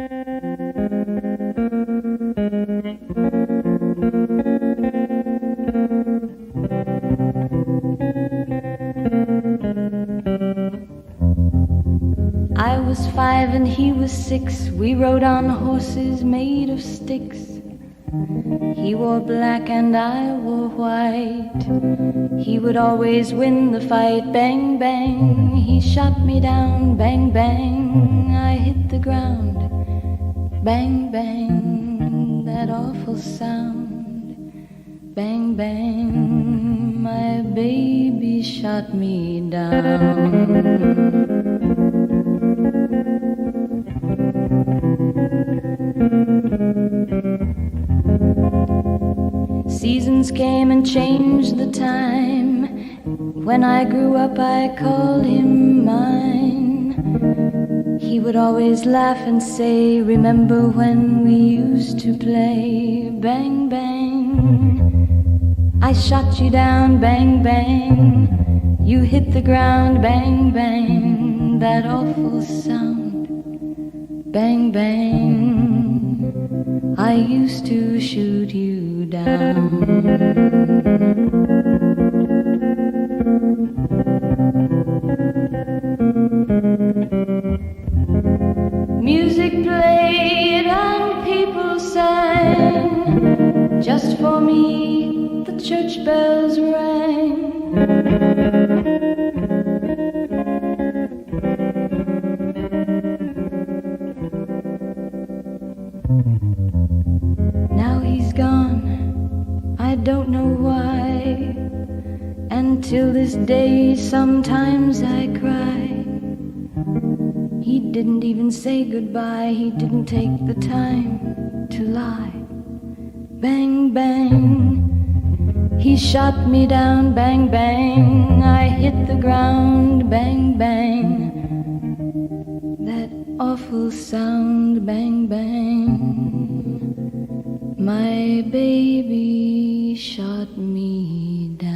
I was 5 and he was 6. We rode on horses made of sticks. He wore black and I wore white. He would always win the fight. Bang, bang, he shot me down. Bang, bang, I hit the ground. Bang, bang, that awful sound. Bang, bang, my baby shot me down. Seasons came and changed the time. When I grew up I called him mine. He would always laugh and say, remember when we used to play? Bang, bang, I shot you down. Bang, bang, you hit the ground. Bang, bang, that awful sound. Bang, bang, I used to shoot you down. Music played and people sang. Just for me the church bells rang. Now he's gone, I don't know why. And till this day sometimes I cry. He didn't even say goodbye. He didn't take the time to lie. Bang, bang, he shot me down. Bang, bang, I hit the ground. Bang, bang, that awful sound. Bang, bang, my baby shot me down.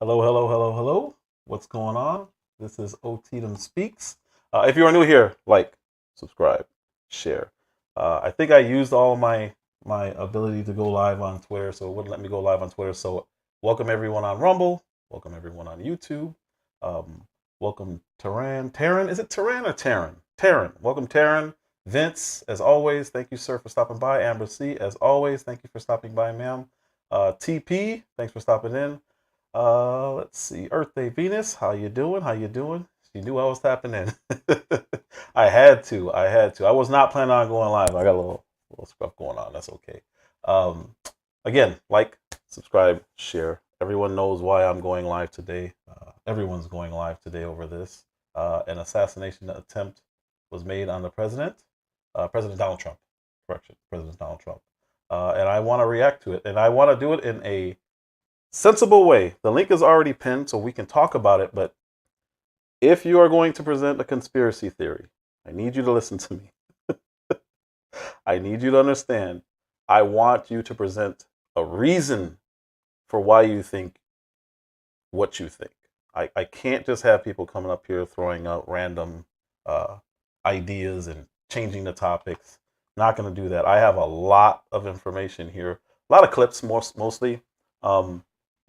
Hello, hello, hello, hello. What's going on? This is Oter Speaks. If you are new here, like, subscribe, share. I think I used all my ability to go live on Twitter, so it wouldn't let me go live on Twitter. So welcome everyone on Rumble. Welcome everyone on YouTube. Welcome Taran. Taryn, is it Taran or Taryn? Taryn. Welcome Taryn. Vince, as always, thank you, sir, for stopping by. Amber C, as always, thank you for stopping by, ma'am. TP, thanks for stopping in. Let's see. Earth Day Venus, how you doing? How you doing? She knew I was tapping in. I had to. I was not planning on going live. I got a little stuff going on. That's okay. Again, like, subscribe, share. Everyone knows why I'm going live today. Everyone's going live today over this. An assassination attempt was made on the president, President Donald Trump. Correction, President Donald Trump. And I want to react to it, and I want to do it in a sensible way. The link is already pinned, so we can talk about it. But if you are going to present a conspiracy theory, I need you to listen to me. I need you to understand. I want you to present a reason for why you think what you think. I can't just have people coming up here throwing out random ideas and changing the topics. Not going to do that. I have a lot of information here, a lot of clips, mostly,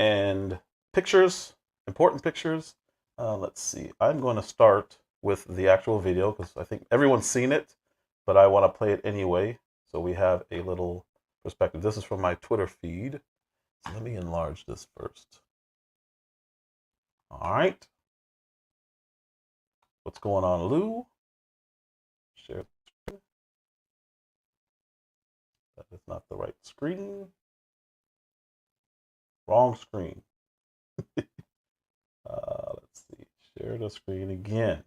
and pictures, important pictures. Let's see. I'm going to start with the actual video because I think everyone's seen it, but I want to play it anyway, so we have a little perspective. This is from my Twitter feed. So let me enlarge this first. All right. What's going on, Lou? Share. That is not the right screen. Wrong screen. Let's see. Share the screen again.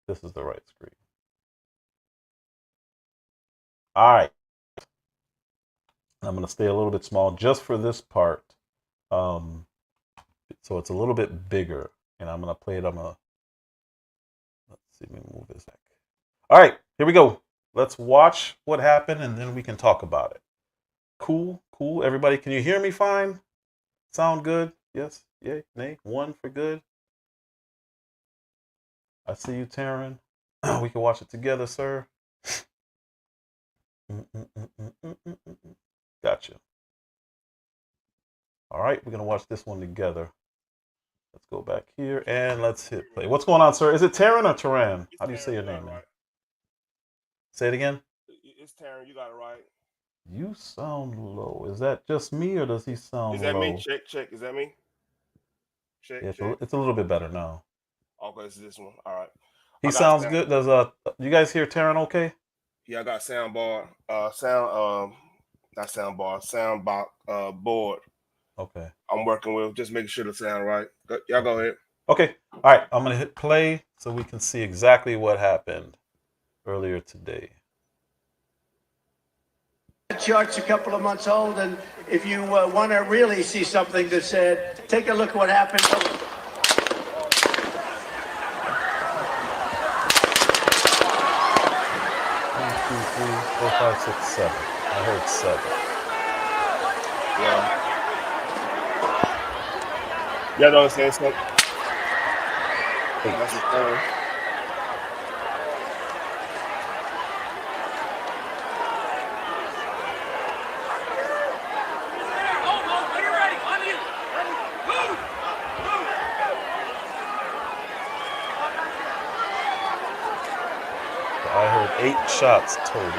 This is the right screen. All right. I'm going to stay a little bit small just for this part. So it's a little bit bigger, and I'm going to play it on a, let's see, let me move this back. All right, here we go. Let's watch what happened, and then we can talk about it. Cool, cool. Everybody, can you hear me fine? Sound good? Yes, yay, nay, one for good. I see you, Taryn. We can watch it together, sir. Gotcha. All right, we're going to watch this one together. Let's go back here and let's hit play. What's going on, sir? Is it Taryn or Taran? How do you say your name, man? Say it again. It's Taryn. You got it right. You sound low. Is that just me or does he sound low? Is that me? Check. Is that me? Check. It's a little bit better now. Okay, it's this one. All right. He sounds good. Does you guys hear Taryn okay? Yeah, I got sound bar. Not sound bar. Sound box. Board. Okay. I'm working with just making sure the sound right. Y'all go ahead. Okay. All right. I'm gonna hit play so we can see exactly what happened earlier today. The chart's a couple of months old, and if you want to really see something that said, take a look at what happened. 1, 2, 3, 4, 5, 6, 7. I heard 7. Yeah. Y'all don't say something. 8. That's the third. I heard 8 shots total.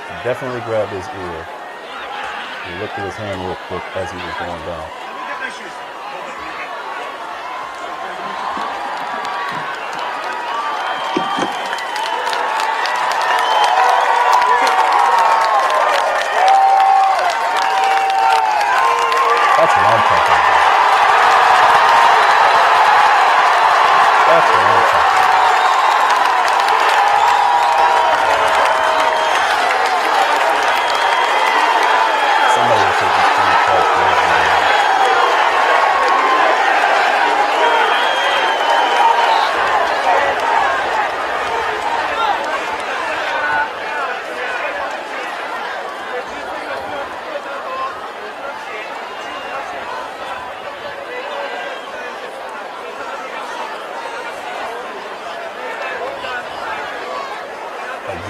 He definitely grabbed his ear. He looked at his hand real quick as he was going down. That's what I'm talking about. That's what I'm talking about.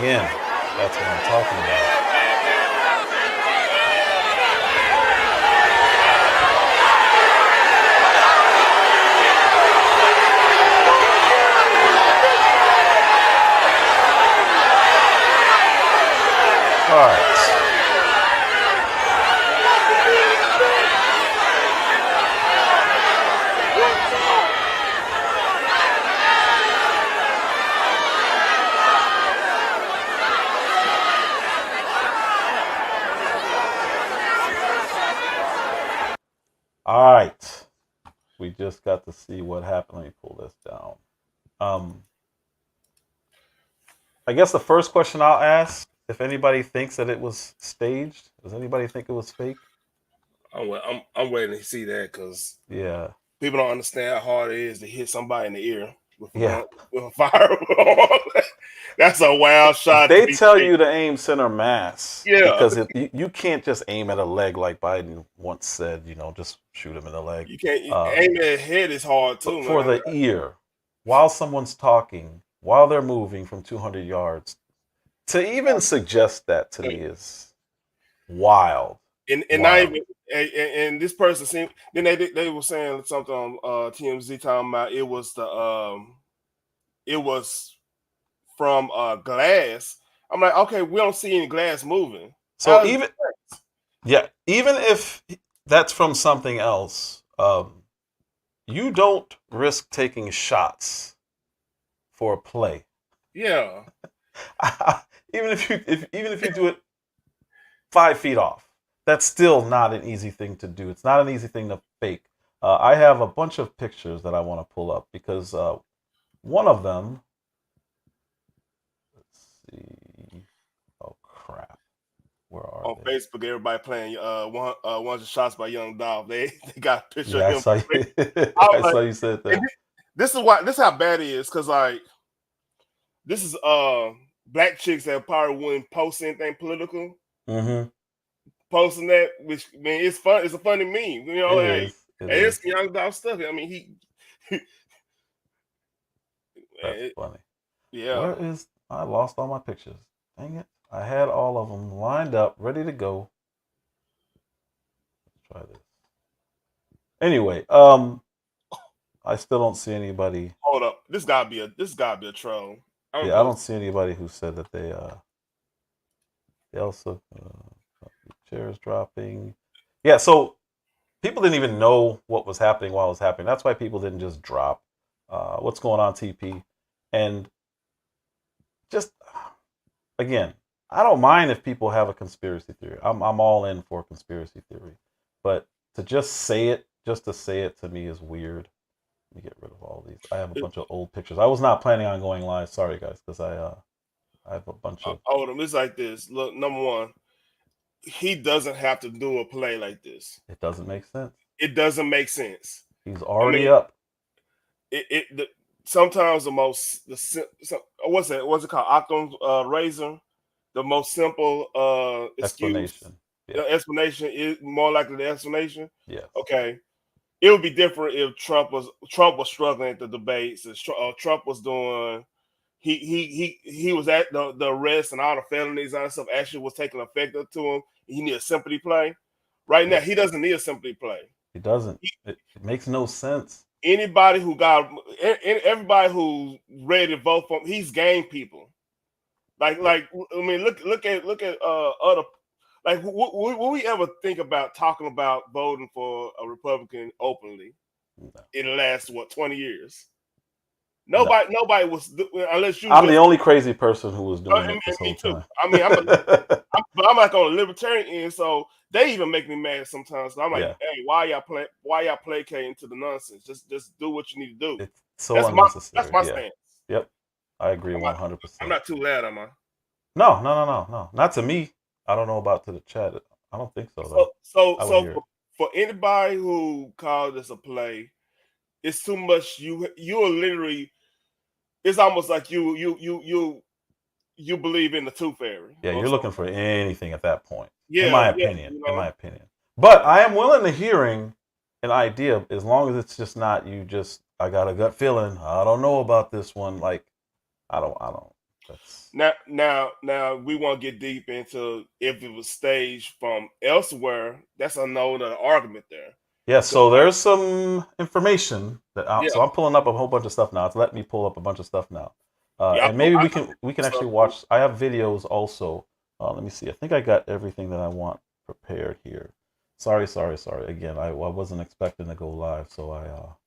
Again, that's what I'm talking about. All right. All right. We just got to see what happened. Let me pull this down. I guess the first question I'll ask, if anybody thinks that it was staged, does anybody think it was fake? I'm waiting to see that because Yeah. people don't understand how hard it is to hit somebody in the ear with Yeah. with a fireball. That's a wild shot. They tell you to aim center mass. Yeah. Because you can't just aim at a leg like Biden once said, just shoot him in the leg. You can't aim at head is hard too, man. For the ear, while someone's talking, while they're moving from 200 yards, to even suggest that to me is wild. And wild. not even and this person seemed then they were saying something on TMZ talking about it was from glass. I'm like, okay, we don't see any glass moving. So even if that's from something else, you don't risk taking shots for a play. Yeah. even if you do it 5 feet off, that's still not an easy thing to do. It's not an easy thing to fake. I have a bunch of pictures that I want to pull up because one of them. Let's see. Oh crap! Where are on they? Facebook? Everybody playing one of the shots by Young Dolph. They got a picture Yeah, of him. I saw you said that. This is how bad it is because like this is black chicks that probably wouldn't post anything political. Mm-hmm. Posting that, which man, it's fun. It's a funny meme, it's Young Dolph stuff. I mean, That's funny. Yeah. Where is? I lost all my pictures. Dang it! I had all of them lined up, ready to go. Let's try this. Anyway, I still don't see anybody. Hold up, this gotta be a troll. I don't see anybody who said that they also chairs dropping. Yeah, so people didn't even know what was happening while it was happening. That's why people didn't just drop. What's going on, TP? And just again, I don't mind if people have a conspiracy theory. I'm all in for conspiracy theory, but to just say it, to me is weird. Let me get rid of all these. I have a bunch of old pictures. I was not planning on going live. Sorry, guys, because I have a bunch of. It's like this. Look, number one, he doesn't have to do a play like this. It doesn't make sense. It doesn't make sense. He's already up. Sometimes what's it called? Occam's razor. The most simple explanation. The explanation is more likely the explanation. Yeah. Okay. It would be different if Trump was struggling at the debates. Trump was doing. He was at the arrest and all the felonies and stuff actually was taking effect to him. He need a sympathy play. Right now, he doesn't need a sympathy play. He doesn't. It makes no sense. Everybody who's ready to vote for him, he's game people. Like I mean, look at other. Like, will we ever think about talking about voting for a Republican openly in the last 20 years? Nobody was unless you. I'm the only crazy person who was doing it this whole time. I mean, I'm like on a libertarian end, so they even make me mad sometimes. So I'm like, hey, why y'all placating to the nonsense? Just do what you need to do. It's so unnecessary. That's my stance. Yep, I agree 100%. I'm not too loud, am I? No. Not to me. I don't know about to the chat. I don't think so. Though. So for anybody who called this a play, it's too much. You are literally. It's almost like you believe in the tooth fairy. Yeah, you're looking for anything at that point. Yeah, in my opinion. But I am willing to hearing an idea as long as it's just not I got a gut feeling. I don't know about this one. Like I don't. Now we won't get deep into if it was staged from elsewhere. That's another argument there. Yeah, so there's some information Yeah. so I'm pulling up a whole bunch of stuff now. It's letting me pull up a bunch of stuff now, Yeah, and maybe I we can actually watch. I have videos also. Let me see. I think I got everything that I want prepared here. Sorry. Again, I wasn't expecting to go live, so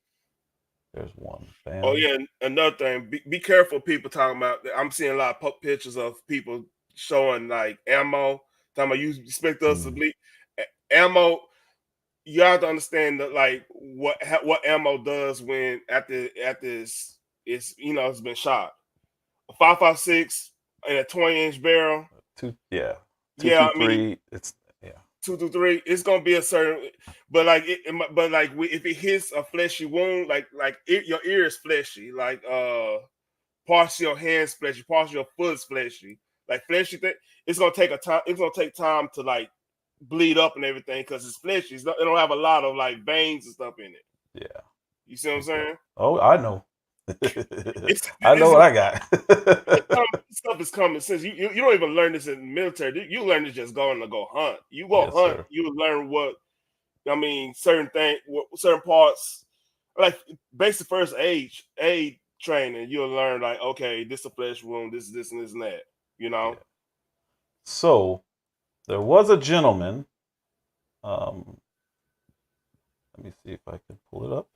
there's one. Bam. Oh yeah, another thing. Be careful, people talking about. I'm seeing a lot of pictures of people showing like ammo. Talking about you expect us to bleed ammo. You have to understand that like what ammo does when after it's it's been shot. A 5.56 and a 20-inch barrel. Two Yeah, I mean 223. It's 2 to 3. It's gonna be a certain, but like if it hits a fleshy wound, your ear is fleshy, like parts of your hands fleshy, parts of your foot's fleshy, like fleshy thing. It's gonna take time. It's gonna take time to like bleed up and everything because it's fleshy. It don't have a lot of like veins and stuff in it. Yeah. You see what I'm saying? Oh, I know. I know It's what I got. stuff is common sense. You don't even learn this in the military. You learn this just going to go hunt. You go Yes, hunt, sir. you learn certain certain parts, like basic first aid training. You'll learn like, okay, this is a flesh wound, this and this and that. Yeah. So there was a gentleman. Let me see if I can pull it up.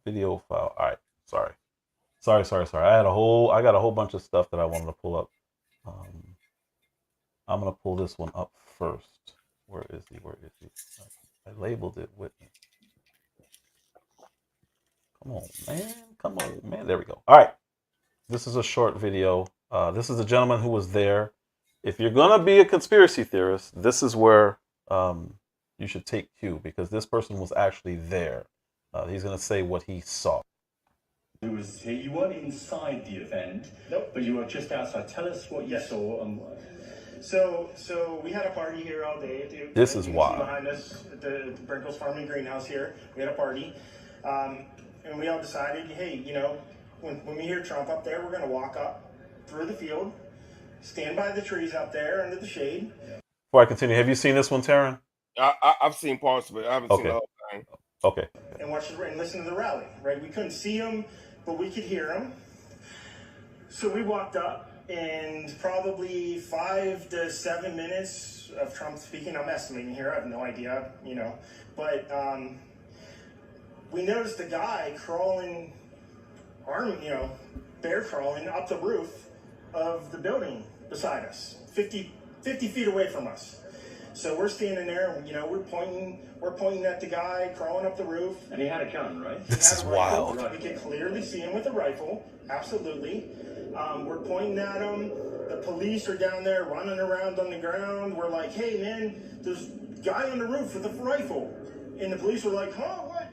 Video file. All right. Sorry. I got a whole bunch of stuff that I wanted to pull up. I'm gonna pull this one up first. Where is he? I labeled it with me. Come on, man. There we go. All right. This is a short video. This is a gentleman who was there. If you're gonna be a conspiracy theorist, this is where you should take cue because this person was actually there. He's gonna say what he saw. You weren't inside the event, nope, but you were just outside. Tell us what you saw. So we had a party here all day. This is wild. Behind us at the Brinkles Farming Greenhouse here, we had a party, and we all decided, hey, when we hear Trump up there, we're going to walk up through the field, stand by the trees up there under the shade. Before I continue, have you seen this one, Taryn? I've seen parts of it. I haven't seen the whole thing. Okay. And listen to the rally, right? We couldn't see them, but we could hear them. So we walked up, and probably 5 to 7 minutes of Trump speaking. I'm estimating here. I have no idea, but we noticed a guy crawling, bear crawling up the roof of the building beside us, 50 feet away from us. So we're standing there, and we're pointing at the guy crawling up the roof. And he had a gun, right? This is wild. We can clearly see him with a rifle, absolutely. We're pointing at him. The police are down there running around on the ground. We're like, hey, man, there's a guy on the roof with a rifle. And the police were like, huh, what?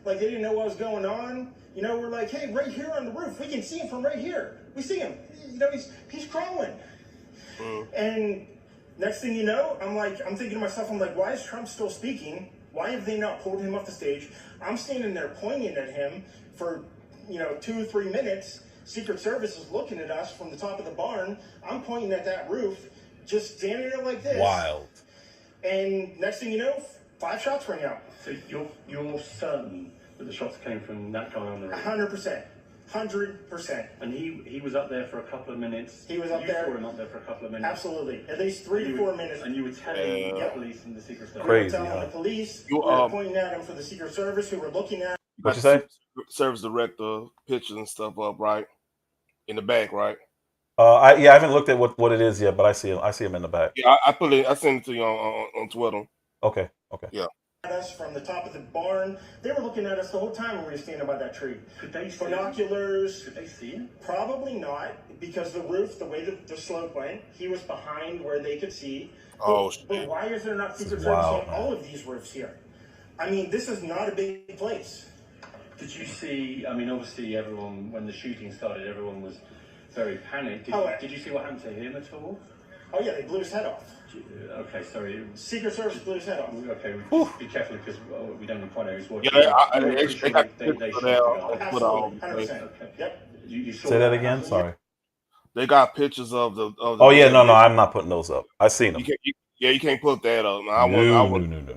Like they didn't know what was going on. We're like, hey, right here on the roof. We can see him from right here. We see him. He's crawling. And next thing you know, I'm thinking to myself, why is Trump still speaking? Why have they not pulled him off the stage? I'm standing there pointing at him for, 2 or 3 minutes. Secret Service is looking at us from the top of the barn. I'm pointing at that roof, just standing there like this. Wild. And next thing you know, 5 shots rang out. So you're certain that the shots came from that guy on the roof? 100%. 100%. And he was up there for a couple of minutes. He was up there. You saw him up there for a couple of minutes. Absolutely. At least 3 to 4 minutes. And you were telling the police and the Secret Service. Crazy, we were telling huh? the police. We were pointing at him for the Secret Service, who were looking at. What you say? Service director pictures and stuff up, right? In the back, right? I haven't looked at what it is yet, but I see him in the back. Yeah, I sent it to you on Twitter. Okay. Yeah. At us from the top of the barn. They were looking at us the whole time when we were standing by that tree. Could they see binoculars? Could they see him? Probably not, because the roof, the way the slope went, he was behind where they could see. But why is there not Secret Service on all of these roofs here? This is not a big place. Did you see? Obviously, everyone, when the shooting started, everyone was very panicked. Did you see what happened to him at all? Oh yeah, they blew his head off. Okay, sorry. Secret Service blew his head off. Okay, be careful because we don't quite know who's watching. Yeah, they shot the guy. 100%. Yep. You saw Say that what again. happened? Sorry. They got pictures of the. Oh yeah, no, I'm not putting those up. I seen them. You can't put that up. I No. wouldn't.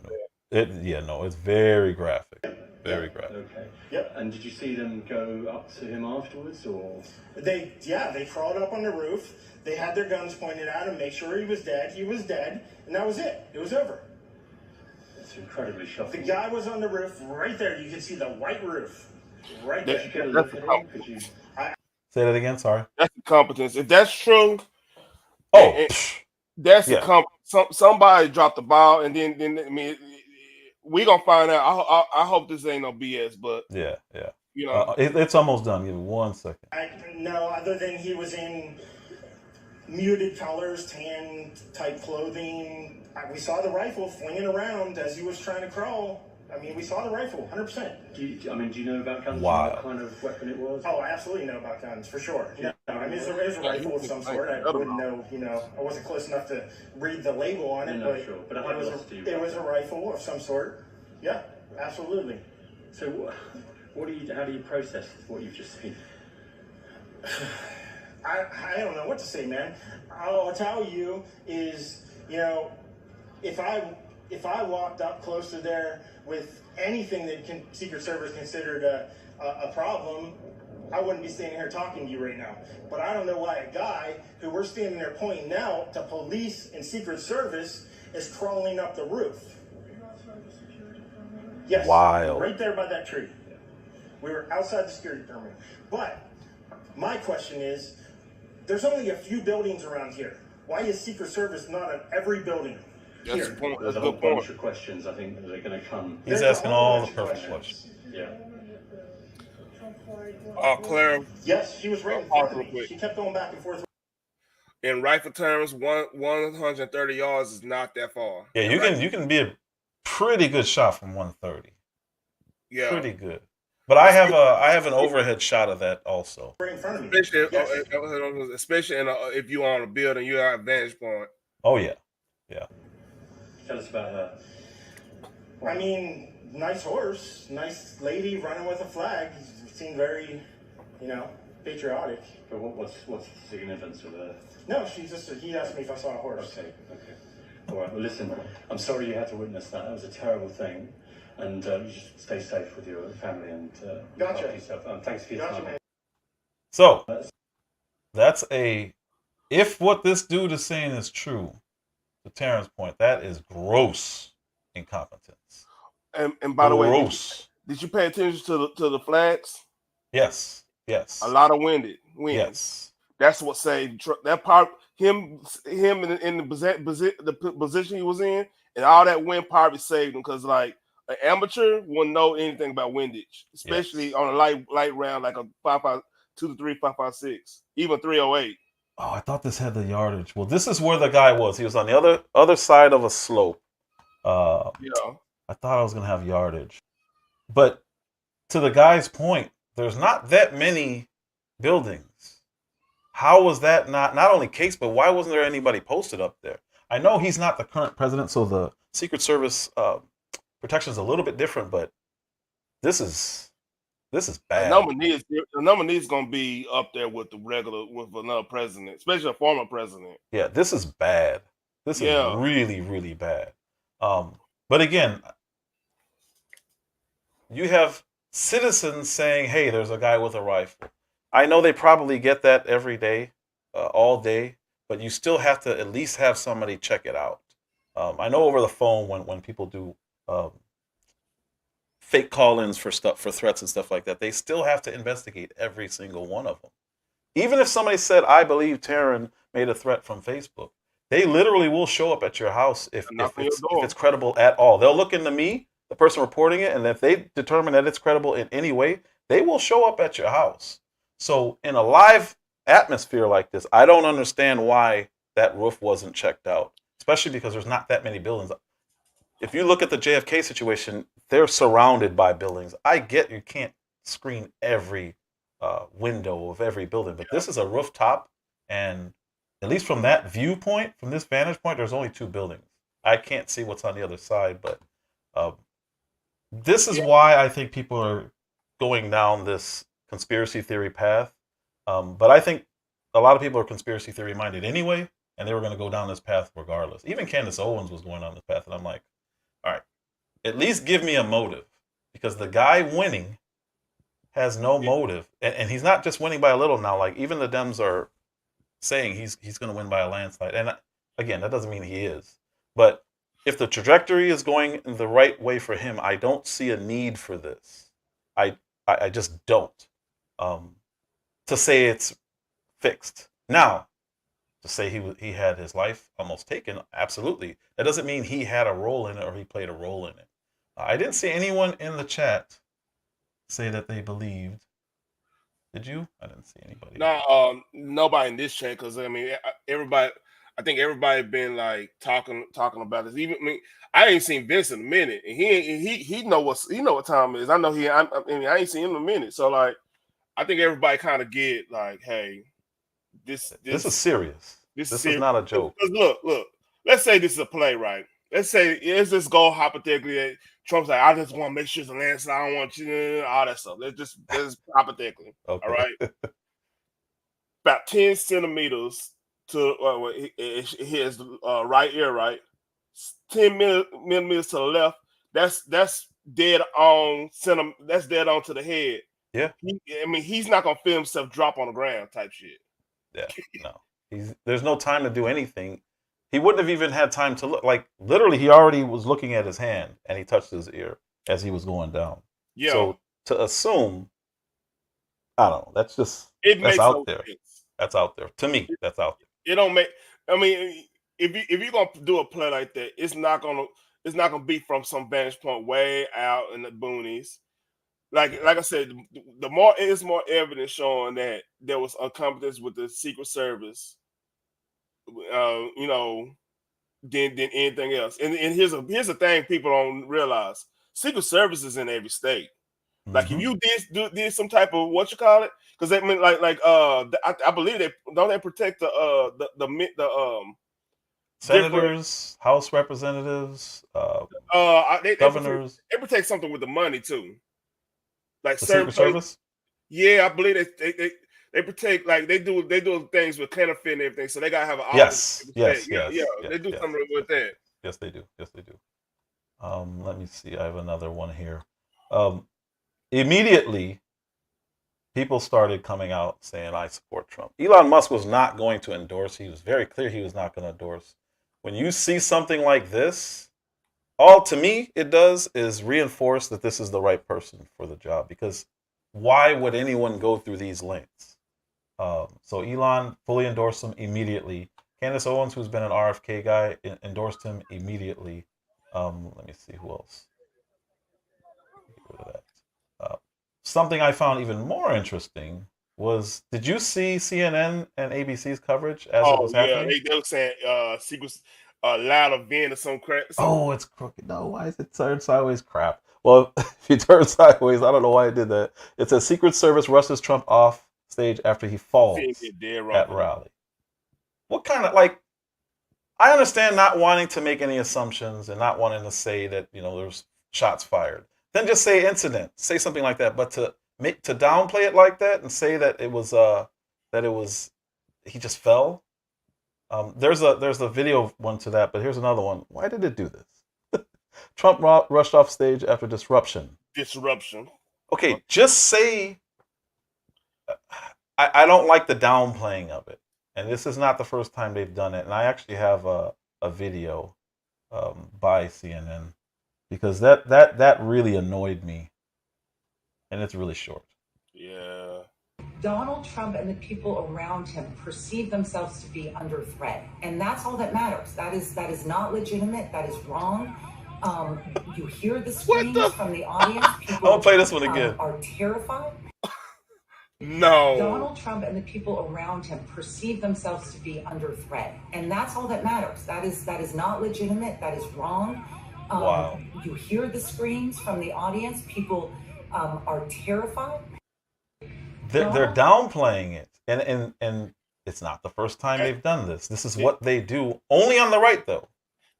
It's very graphic. Very graphic. Okay. Yep. And did you see them go up to him afterwards, or? They crawled up on the roof. They had their guns pointed at him, make sure he was dead. He was dead, and that was it. It was over. It's incredibly The shocking. guy was on the roof right there. You can see the white roof right That- there. Did you get a that's look the at him? Could you? Say that again. Sorry. That's incompetence. If that's true, Oh, that's yeah. somebody dropped the ball, and then I mean, we gonna find out. I hope this ain't no BS, but yeah. you know, It's almost done. Give me 1 second. No, other than he was in muted colors, tan type clothing. We saw the rifle flinging around as he was trying to crawl. I mean, we saw the rifle, 100%. Do you know about guns? Wow. What kind of weapon it was? Oh, I absolutely know about guns, for sure. No, I mean, it was a rifle of some sort. I wouldn't know, I wasn't close enough to read the label on it, No, sure. But it was a rifle of some sort. Yeah, absolutely. So, how do you process what you've just seen? I don't know what to say, man. All I'll tell you is, if I walked up close to there with anything that Secret Service considered a problem, I wouldn't be standing here talking to you right now. But I don't know why a guy who we're standing there pointing out to police and Secret Service is crawling up the roof. Yes, Wild. right there by that tree. We were outside the security perimeter. But my question is, there's only a few buildings around here. Why is Secret Service not at every building? that's the point. There's That's a a whole good bunch point. of questions I think that are going to come. He's There's a asking whole all bunch the of perfect questions. questions. Yeah. Claire, Yes, she was right in front of me. She kept going back and forth. in rifle terms, 130 yards is not that far. Yeah, you can be a pretty good shot from 130. Yeah, Pretty good. But I have an overhead shot of that also. Right in front of me. especially Yes. especially if you on a building, you have a vantage point. Oh yeah. Tell us about her. I mean, nice horse, nice lady running with a flag. Seemed very, patriotic. But what's the significance of her? No, he asked me if I saw a horse. Okay. All right. Well, listen. I'm sorry you had to witness that. That was a terrible thing, and you just stay safe with your family and look Gotcha. after yourself. Thanks for your Gotcha, time. man. So if what this dude is saying is true, to Terrence's point, that is gross incompetence. And by the way, Gross. did you pay attention to the flags? Yes. A lot of winds. Yes. That's what saved that part. Him in the position he was in, and all that wind probably saved him because like an amateur wouldn't know anything about windage, especially on a light round like a 5.5, 2 to 3, 5.56, even 308. Oh, I thought this had the yardage. Well, this is where the guy was. He was on the other side of a slope. Yeah. I thought I was gonna have yardage, but to the guy's point, there's not that many buildings. How was that not only case, but why wasn't there anybody posted up there? I know he's not the current president, so the Secret Service protection is a little bit different, but this is bad. The number needs going to be up there with another president, especially a former president. Yeah, this is bad. This is really, really bad. But again, you have citizens saying, "Hey, there's a guy with a rifle." I know they probably get that every day, all day, but you still have to at least have somebody check it out. I know over the phone when people do fake call-ins for threats and stuff like that, they still have to investigate every single one of them. Even if somebody said, "I believe Taryn made a threat from Facebook," they literally will show up at your house if it's credible at all. They'll look into me, the person reporting it, and if they determine that it's credible in any way, they will show up at your house. So in a live atmosphere like this, I don't understand why that roof wasn't checked out, especially because there's not that many buildings. If you look at the JFK situation, they're surrounded by buildings. I get you can't screen every window of every building, but this is a rooftop, and at least from that viewpoint, from this vantage point, there's only 2 buildings. I can't see what's on the other side, but this is why I think people are going down this conspiracy theory path. But I think a lot of people are conspiracy theory minded anyway, and they were going to go down this path regardless. Even Candace Owens was going down this path, and I'm like, all right, at least give me a motive, because the guy winning has no motive, and he's not just winning by a little now. Like even the Dems are saying he's going to win by a landslide, and again, that doesn't mean he is. But if the trajectory is going in the right way for him, I don't see a need for this. I just don't. To say it's fixed now, to say he had his life almost taken, absolutely. That doesn't mean he had a role in it or he played a role in it. I didn't see anyone in the chat say that they believed. Did you? I didn't see anybody. No, nobody in this chat, because I mean, everybody. I think everybody been like talking about this. Even I ain't seen Vince in a minute, and he know what time it is. I know I mean, I ain't seen him in a minute, so like, I think everybody kind of get like, hey, this is serious. This is serious. Not a joke. Look. Let's say this is a play, right? Let's just go hypothetically that Trump's like, I just want to make sure it's a landslide. I don't want you all that stuff. Let's just hypothetically. Okay. All right. About 10 centimeters to his right ear, right? 10 millimeters to the left. That's dead on That's dead on to the head. Yeah. I mean, he's not gonna feel himself drop on the ground type shit. Yeah. No. There's no time to do anything. He wouldn't have even had time to look. Like literally, he already was looking at his hand and he touched his ear as he was going down. Yeah. So to assume, I don't know. That's just that's out there. Sense. That's out there. To me, that's out there. It don't make. I mean, if you're gonna do a play like that, it's not gonna be from some vantage point way out in the boonies. Like I said, it's more evidence showing that there was incompetence with the Secret Service. You know, than anything else. And here's the thing people don't realize: Secret Service is in every state. Like if you did some type of what you call it, because they mean I believe they protect the senators, House representatives, governors. They protect something with the money too. Like the Secret Service. Yeah, I believe they protect, like they do things with counterfeit and everything. So they gotta have an yes. They do something with that. Yes, they do. Let me see. I have another one here. Immediately, people started coming out saying, I support Trump. Elon Musk was not going to endorse. He was very clear he was not going to endorse. When you see something like this, all to me it does is reinforce that this is the right person for the job. Because why would anyone go through these lengths? So Elon fully endorsed him immediately. Candace Owens, who's been an RFK guy, endorsed him immediately. Let me see who else. Get rid of that. Something I found even more interesting was, did you see CNN and ABC's coverage as it was happening? They were saying secrets loud event or some crap. Oh, it's crooked. No, why is it turned sideways? Crap. Well, if you turn sideways, I don't know why I did that. It says Secret Service rushes Trump off stage after he falls at rally. What kind of, like, I understand not wanting to make any assumptions and not wanting to say that, there's shots fired. Then just say incident, say something like that. But to downplay it like that and say that it was he just fell. There's a video one to that, but here's another one. Why did it do this? Trump rushed off stage after disruption. Okay, just say. I don't like the downplaying of it, and this is not the first time they've done it. And I actually have a video by CNN. Because that really annoyed me. And it's really short. Yeah. Donald Trump and the people around him perceive themselves to be under threat. And that's all that matters. That is not legitimate. That is wrong. You hear the screams from the audience. People I'll play this one again. Are terrified. No. Donald Trump and the people around him perceive themselves to be under threat. And that's all that matters. That is not legitimate. That is wrong. Wow. You hear the screams from the audience. People are terrified. They're downplaying it, and it's not the first time they've done this. This is what they do, only on the right, though.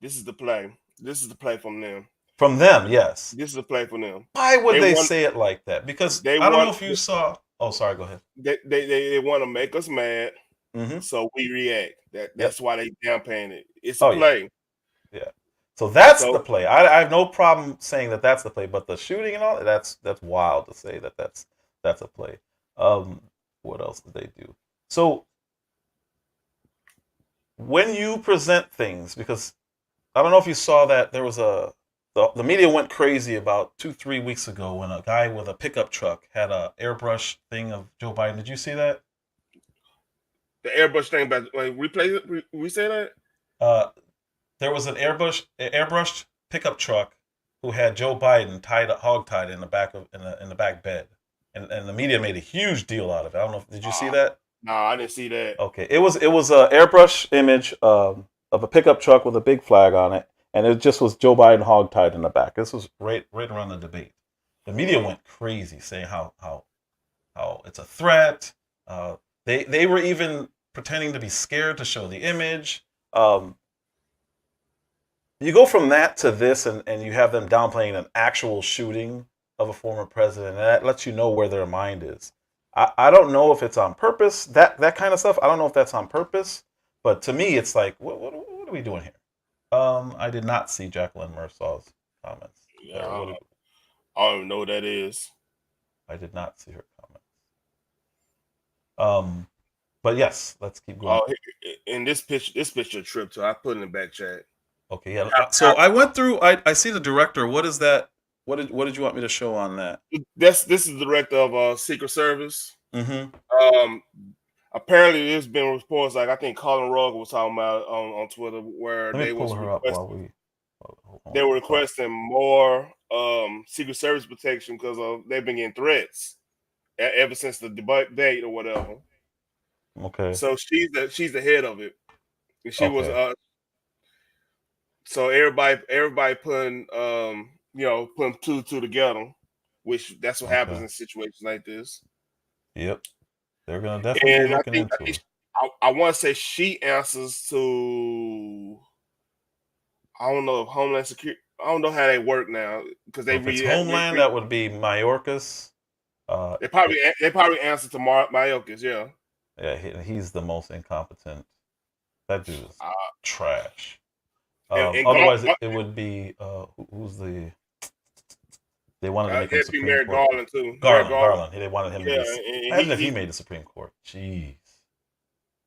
This is the play. This is the play from them. From them, yes. This is the play from them. Why would they say it like that? Because I don't know if you saw. Oh, sorry. Go ahead. They want to make us mad, Mm-hmm. so we react. That's why they downplaying it. It's a Oh, play. Yeah. So that's the So play. I have no problem saying that that's the play, but the shooting and all that's wild to say that that's a play. What else did they do? So when you present things, because I don't know if you saw that there was the media went crazy about 2-3 weeks ago when a guy with a pickup truck had a airbrush thing of Joe Biden. Did you see that? the airbrush thing, but we say that. Uh, there was an airbrushed pickup truck who had Joe Biden hog tied in the back of in the back bed, and the media made a huge deal out of it. I don't know. Did you see that? No, I didn't see that. Okay, it was a airbrush image of a pickup truck with a big flag on it, and it just was Joe Biden hog tied in the back. This was right around the debate. The media went crazy saying how it's a threat. They were even pretending to be scared to show the image. You go from that to this, and you have them downplaying an actual shooting of a former president, and that lets you know where their mind is. I don't know if it's on purpose, that kind of stuff. I don't know if that's on purpose, but to me, it's like, what are we doing here? I did not see Jacqueline Mursaw's comments. Yeah, I don't even know what that is. I did not see her comments. But yes, let's keep going. Oh, and this picture trip too. I put in the back chat. Okay, yeah. So I went through. I see the director. What is that? What did you want me to show on that? This is the director of Secret Service. Mm-hmm. Apparently, there's been reports like I think Colin Rugg was talking about on Twitter where Let me pull her up while we. They were requesting more Secret Service protection because they've been getting threats ever since the debate or whatever. Okay. So she's the head of it. And she was so everybody putting putting two together, which that's what happens in situations like this. Yep. They're gonna definitely be looking into it. I want to say she answers to, I don't know if Homeland Security. I don't know how they work now because they read Homeland. That would be Mayorkas. They probably answer to Mayorkas. Yeah. Yeah, he's the most incompetent. That dude is trash. Otherwise, it would be who's the. They wanted to make him Supreme Court. Garland too. Garland. They wanted him to be. Imagine if he made the Supreme Court. Jeez.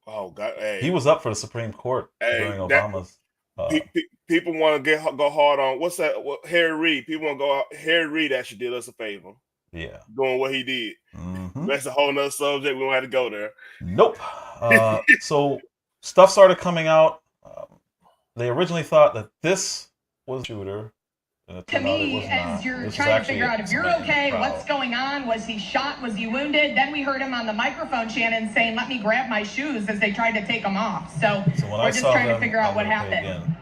Oh God! Hey. He was up for the Supreme Court during Obama's. People want to go hard on what's that? Harry Reid. People want to go. Harry Reid actually did us a favor. Yeah. Doing what he did. Mm-hmm. That's a whole nother subject. We don't have to go there. Nope. So stuff started coming out. They originally thought that this was a shooter. To me, as you're trying to figure out if you're okay, what's going on, was he shot, was he wounded? Then we heard him on the microphone, Shannon, saying, let me grab my shoes as they tried to take him off. So we're just trying to figure out what happened.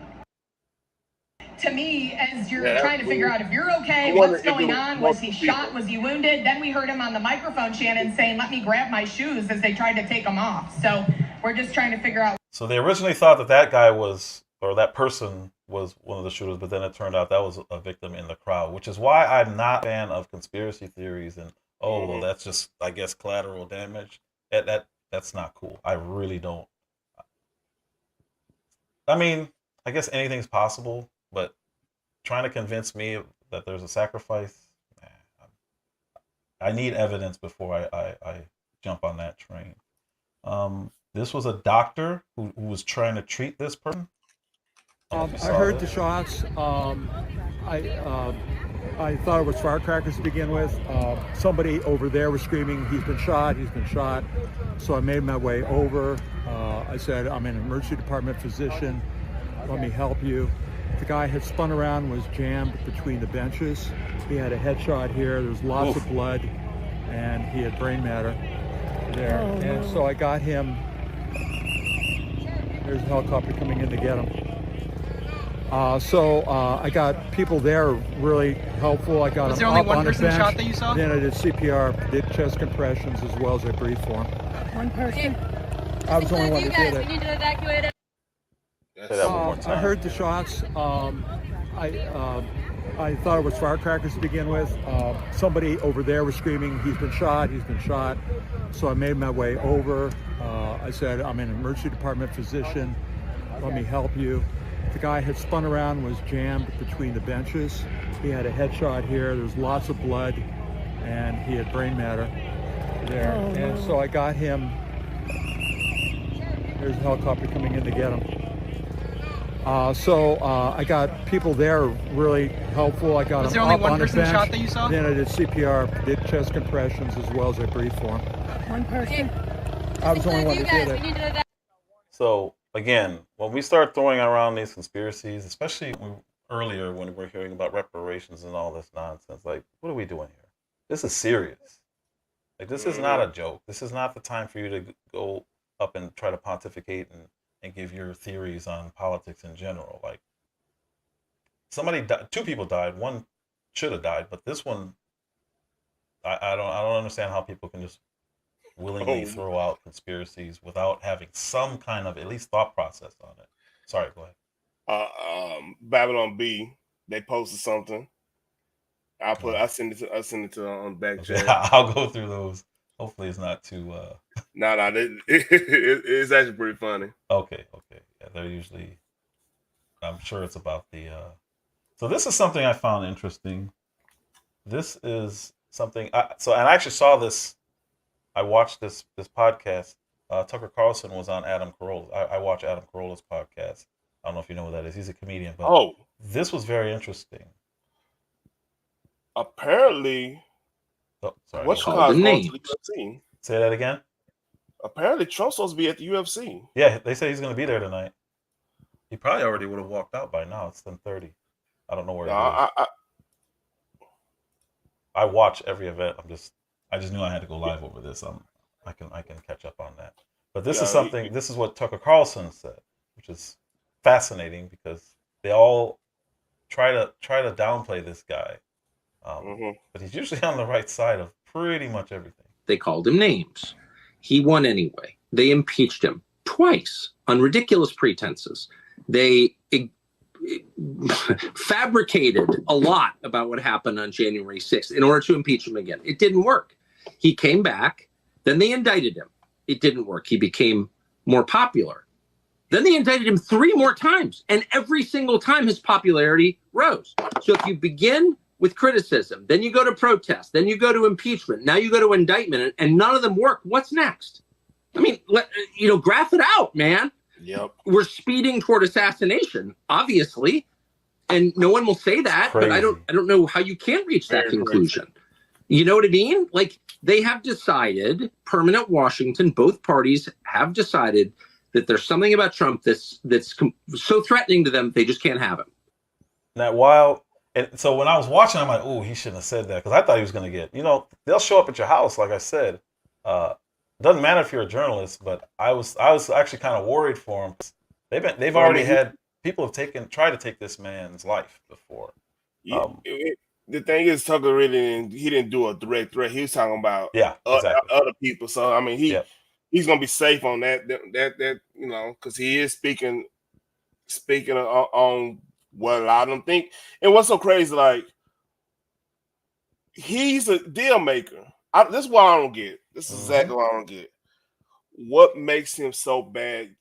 To me, as you're trying to figure out if you're okay, what's going on, was he shot, was he wounded? Then we heard him on the microphone, Shannon, saying, let me grab my shoes as they tried to take him off. So we're just trying to figure out. So they originally thought that guy was, or that person was one of the shooters, but then it turned out that was a victim in the crowd, which is why I'm not a fan of conspiracy theories and, well, that's just, I guess, collateral damage. That's not cool. I really don't. I mean, I guess anything's possible, but trying to convince me that there's a sacrifice, I need evidence before I jump on that train. This was a doctor who was trying to treat this person. I heard the shots. I thought it was firecrackers to begin with. Somebody over there was screaming, he's been shot, he's been shot. So I made my way over. I said, I'm an emergency department physician. Let me help you. The guy had spun around, was jammed between the benches. He had a headshot here. There was lots of blood, and he had brain matter there. And so I got him. There's a helicopter coming in to get him. So I got people there really helpful. I got him up on the bench. Shot that you saw? Then I did CPR, did chest compressions as well as I breathed for him. One person. I was the only one that did it. We need to evacuate it. Say that one more time. I heard the shots. I thought it was firecrackers to begin with. Somebody over there was screaming, he's been shot, he's been shot. So I made my way over. I said, I'm an emergency department physician. Let me help you. The guy had spun around, was jammed between the benches. He had a headshot here. There was lots of blood, and he had brain matter there. And so I got him. There's a helicopter coming in to get him. So I got people there really helpful. I got Was him there only up one on a person bench. shot that you saw? Then I did CPR, did chest compressions as well as I breathed for him. One person. I was the only one that did it. So again, when we start throwing around these conspiracies, especially earlier when we were hearing about reparations and all this nonsense, like, what are we doing here? This is serious. Like, this is not a joke. This is not the time for you to go up and try to pontificate and give your theories on politics in general. Like, somebody died, 2 people died, 1 should have died, but this one, I don't understand how people can just willingly throw out conspiracies without having some kind of at least thought process on it. Sorry, go ahead. Babylon B, they posted something. I send it to on back chat. Yeah, I'll go through those. Hopefully it's not too No, it's actually pretty funny. Okay. Yeah, they're usually, I'm sure it's about the so this is something I found interesting. This is something and I actually saw this. I watched this podcast. Tucker Carlson was on Adam Carolla. I watch Adam Carolla's podcast. I don't know if you know who that is. He's a comedian. But this was very interesting. Apparently, what's called going to the UFC? Say that again. Apparently, Trump's supposed to be at the UFC. Yeah, they say he's going to be there tonight. He probably already would have walked out by now. It's 10:30. I don't know where he is. I watch every event. I just knew I had to go live over this. I can catch up on that. But this is something. This is what Tucker Carlson said, which is fascinating because they all try to downplay this guy, but he's usually on the right side of pretty much everything. They called him names. He won anyway. They impeached him twice on ridiculous pretenses. They fabricated a lot about what happened on January 6th in order to impeach him again. It didn't work. He came back. Then they indicted him. It didn't work. He became more popular. Then they indicted him 3 more times. And every single time his popularity rose. So if you begin with criticism, then you go to protest, then you go to impeachment, now you go to indictment, and none of them work, what's next? I mean, graph it out, man. Yep. We're speeding toward assassination, obviously, and no one will say that. But I don't know how you can reach that conclusion. Crazy. You know what I mean? Like, they have decided, permanent Washington, both parties have decided that there's something about Trump that's so threatening to them, they just can't have him. And so when I was watching, I'm like, oh, he shouldn't have said that because I thought he was going to get, they'll show up at your house, like I said. Doesn't matter if you're a journalist, but I was actually kind of worried for him. They've already had people have tried to take this man's life before. The thing is, Tucker he didn't do a direct threat. He was talking about other people. So I mean, he's gonna be safe on that because he is speaking on what a lot of them think. And what's so crazy, like, he's a deal maker. This is what I don't get. This is exactly what I don't get. What makes him so bad?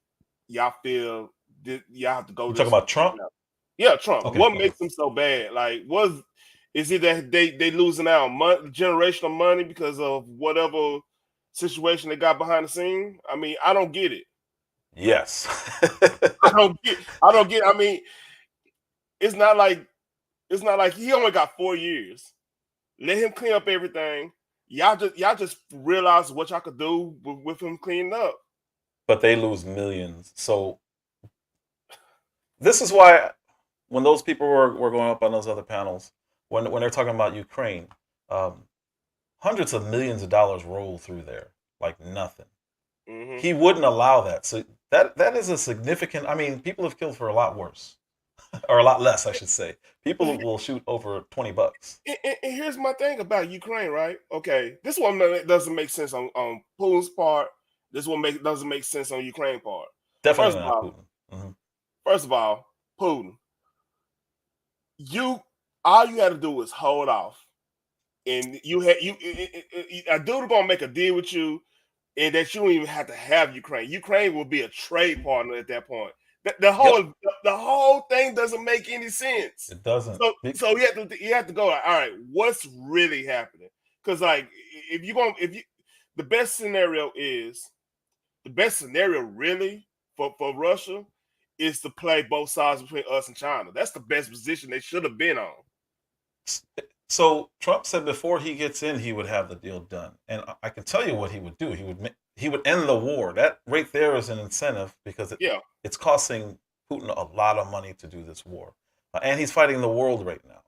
Y'all feel y'all have to go. You talking about Trump? Yeah, Trump. Okay, what makes him so bad? Like, is it that they losing out generational money because of whatever situation they got behind the scene? I mean, I don't get it. Yes. I don't get. I mean, it's not like he only got 4 years. Let him clean up everything. Y'all just realize what y'all could do with him cleaning up. But they lose millions. So this is why when those people were going up on those other panels, when they're talking about Ukraine, hundreds of millions of dollars roll through there like nothing. Mm-hmm. He wouldn't allow that. So that is a significant. I mean, people have killed for a lot worse. Or a lot less, I should say. People will shoot over $20. And here's my thing about Ukraine, right? Okay, this one doesn't make sense on Putin's part. This one doesn't make sense on Ukraine part. Definitely not Putin. Mm-hmm. First of all, Putin, all you had to do was hold off, and a dude gonna make a deal with you, and that you don't even have to have Ukraine. Ukraine will be a trade partner at that point. The whole thing doesn't make any sense. It doesn't. So you have to go like, all right, what's really happening? Because like the best scenario really for Russia is to play both sides between us and China. That's the best position they should have been on. So Trump said before he gets in, he would have the deal done, and I can tell you what he would do. He would end the war. That right there is an incentive because it's costing Putin a lot of money to do this war, and he's fighting the world right now.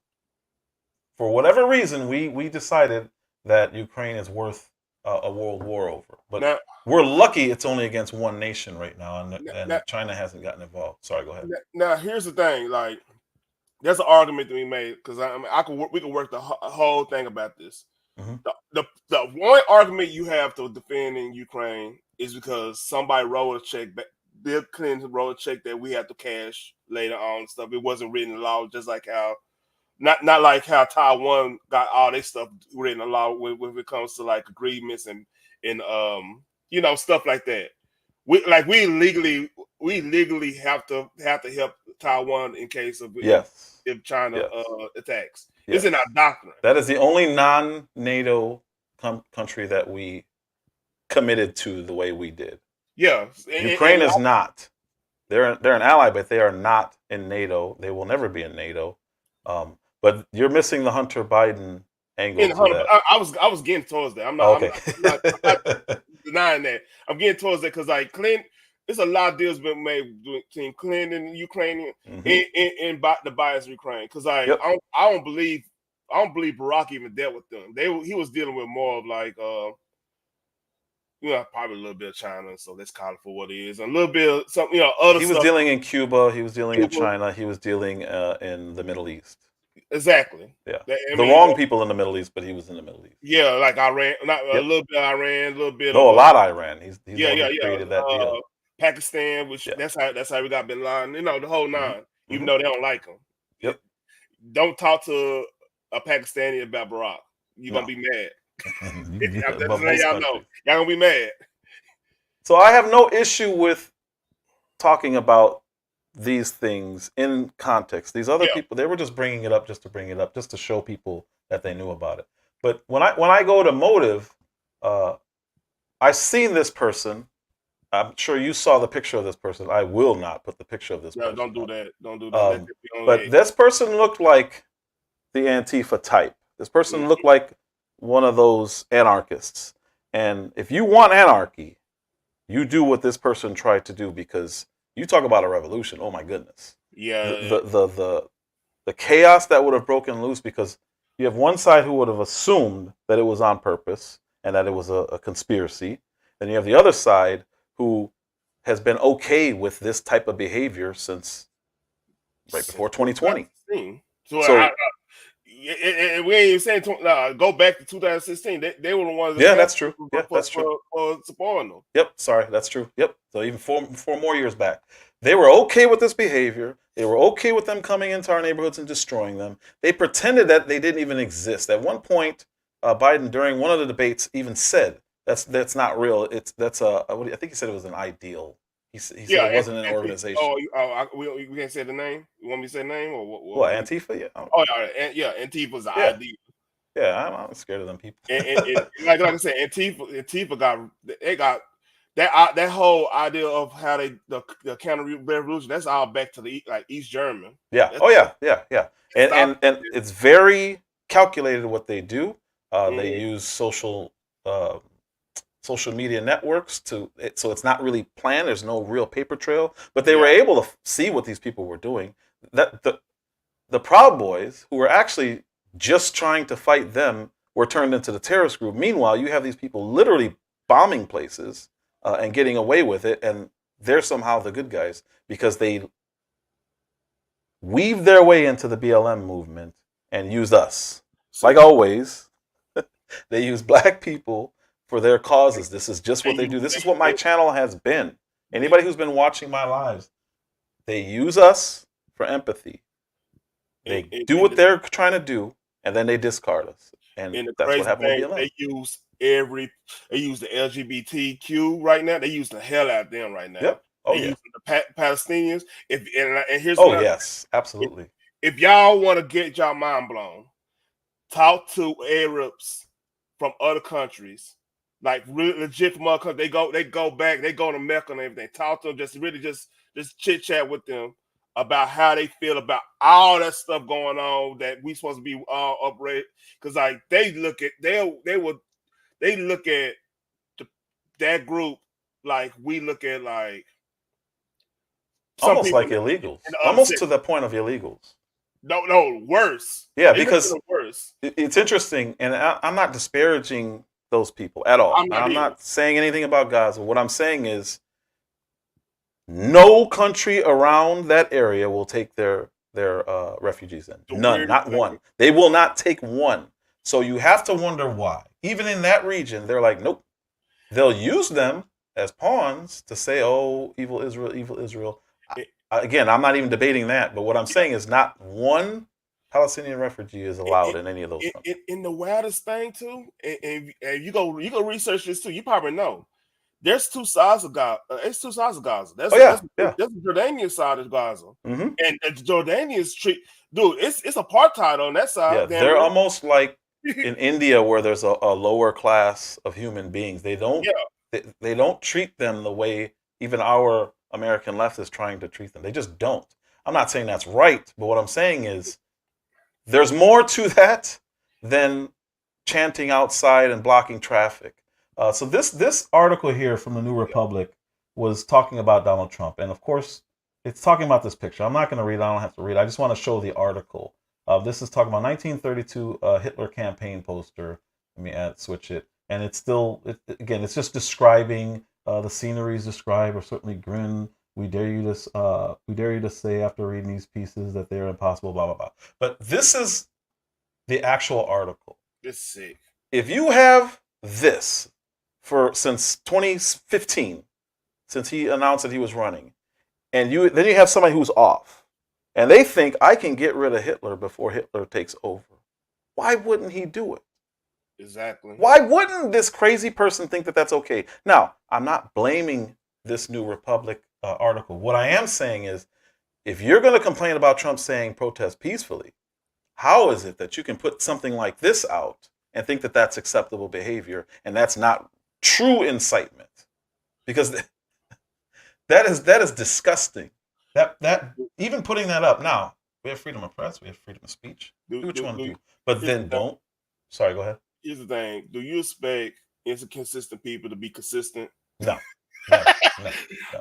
For whatever reason, we decided that Ukraine is worth a world war over, but now, we're lucky it's only against one nation right now, and China hasn't gotten involved. Sorry, go ahead. Now here's the thing, like. There's an argument to be made because we can work the whole thing about this. Mm-hmm. The one argument you have to defend in Ukraine is because somebody wrote a check. Bill Clinton wrote a check that we have to cash later on and stuff. It wasn't written in law, just like how not like how Taiwan got all their stuff written in law when it comes to like agreements and stuff like that. We legally have to help Taiwan in case of if China attacks. It's in our doctrine. That is the only non-NATO country that we committed to the way we did. Yeah, Ukraine is not. They're an ally, but they are not in NATO. They will never be in NATO. But you're missing the Hunter Biden angle. I was getting towards that. I'm not denying that. I'm getting towards that because like Clinton. There's a lot of deals been made between Clinton and Ukrainian in the bias of Ukraine because I don't believe Barack even dealt with them. He was dealing with more of like probably a little bit of China, so let's call it for what it is. And a little bit of something other. He was dealing in Cuba. He was dealing in China. He was dealing in the Middle East. Exactly. Yeah. Wrong people in the Middle East, but he was in the Middle East. Yeah, like Iran, a little bit of Iran, a little bit. No, a lot of Iran. He's created that deal. Pakistan, which that's how we got Bin Laden, the whole nine, even though they don't like him. Yep. Don't talk to a Pakistani about Barack. You're gonna be mad. Y'all know. Y'all gonna be mad. So I have no issue with talking about these things in context. These other people, they were just bringing it up just to bring it up, just to show people that they knew about it. But when I go to motive, I've seen this person. I'm sure you saw the picture of this person. I will not put the picture of this person. Don't do that. Don't do that. But this person looked like the Antifa type. This person looked like one of those anarchists. And if you want anarchy, you do what this person tried to do, because you talk about a revolution. Oh my goodness. Yeah. The chaos that would have broken loose, because you have one side who would have assumed that it was on purpose and that it was a conspiracy. Then you have the other side who has been okay with this type of behavior since right before 2020. So and we ain't even saying go back to 2016. They were the ones. That's true. That's true. For supporting them. Yep. Sorry, that's true. Yep. So even four more years back, they were okay with this behavior. They were okay with them coming into our neighborhoods and destroying them. They pretended that they didn't even exist. At one point, Biden, during one of the debates, even said, That's not real. I think he said it was an ideal. He said it wasn't an organization. We can't say the name. You want me to say the name or what? What, Antifa? Yeah. Antifa's an ideal. Yeah, I'm scared of them people. and like I said, Antifa got that whole idea of how the counter revolution. That's all back to the East German. Yeah. Yeah. And it's very calculated what they do. They use social media networks so it's not really planned. There's no real paper trail, but they were able to see what these people were doing. That the Proud Boys, who were actually just trying to fight them, were turned into the terrorist group. Meanwhile, you have these people literally bombing places and getting away with it, and they're somehow the good guys because they weaved their way into the BLM movement and used us. Like always, they use black people for their causes. This is just what they do. This is what my channel has been. Anybody who's been watching my lives, they use us for empathy. They do what they're trying to do, and then they discard us. And the that's what crazy happened with thing, BLM. they use the LGBTQ right now. They use the hell out of them right now. Yep. Oh, they yeah. use the Palestinians. And here's oh, another yes, absolutely. If y'all want to get y'all mind blown, talk to Arabs from other countries, like really legit from other countries. They go back, they go to Mecca and everything. Talk to them, just chit chat with them about how they feel about all that stuff going on that we supposed to be all uprated. Because like they look at that group like we look at like almost like illegals, almost to the point of illegals. No, worse. Yeah, because it's interesting, and I'm not disparaging those people at all. I'm not saying anything about Gaza. What I'm saying is no country around that area will take their refugees in. None, not one. They will not take one. So you have to wonder why. Even in that region, they're like, nope. They'll use them as pawns to say, oh, evil Israel, evil Israel. Again, I'm not even debating that, but what I'm saying is not one Palestinian refugee is allowed in any of those countries. In the wildest thing too, and you go research this too. You probably know there's two sides of Gaza. It's two sides of Gaza. That's the Jordanian side of Gaza, and the Jordanians treat it's apartheid on that side. Yeah, they're almost like in India where there's a lower class of human beings. They don't they don't treat them the way even our American left is trying to treat them. They just don't. I'm not saying that's right, but what I'm saying is there's more to that than chanting outside and blocking traffic. So this article here from the New Republic was talking about Donald Trump. And of course, it's talking about this picture. I'm not going to read it. I don't have to read it. I just want to show the article. This is talking about 1932 Hitler campaign poster. Let me switch it. And it's still, again, it's just describing the sceneries described are certainly grim. We dare you to say after reading these pieces that they're impossible, blah, blah, blah. But this is the actual article. It's sick. If you have this since 2015, since he announced that he was running, and then you have somebody who's off, and they think I can get rid of Hitler before Hitler takes over, why wouldn't he do it? Exactly. Why wouldn't this crazy person think that that's okay? Now, I'm not blaming this New Republic article. What I am saying is, if you're going to complain about Trump saying protest peacefully, how is it that you can put something like this out and think that that's acceptable behavior and that's not true incitement? Because that is disgusting. That even putting that up. Now, we have freedom of press, we have freedom of speech. Do what you want to do. But then don't. Sorry, go ahead. Here's the thing. Do you expect inconsistent people to be consistent? No.